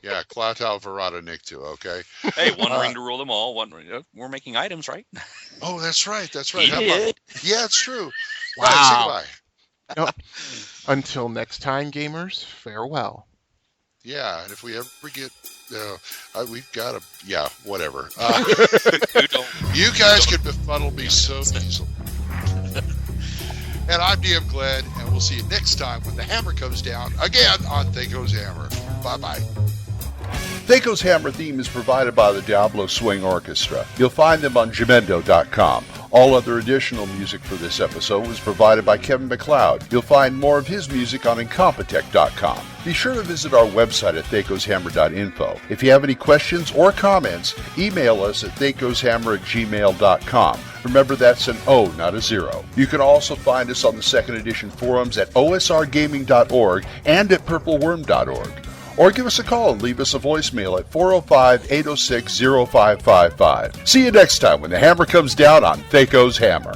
D: Yeah, Klatau Verata Niktu, okay?
F: Hey, one ring to rule them all. We're making items, right?
D: Oh, that's right.
F: He did.
D: Yeah, it's true.
E: Wow.
D: Right, say goodbye.
E: Until next time, gamers, farewell.
D: Yeah, and if we ever get, we've got to, whatever. You guys can befuddle me so easily. And I'm DM Glenn, and we'll see you next time when the hammer comes down again on THACO's Hammer. Bye-bye. THACO's Hammer theme is provided by the Diablo Swing Orchestra. You'll find them on Jamendo.com. All other additional music for this episode was provided by Kevin MacLeod. You'll find more of his music on Incompetech.com. Be sure to visit our website at thacoshammer.info. If you have any questions or comments, email us at thacoshammer@gmail.com. Remember, that's an O, not a 0. You can also find us on the second edition forums at osrgaming.org and at purpleworm.org. Or give us a call and leave us a voicemail at 405-806-0555. See you next time when the hammer comes down on THACO's Hammer.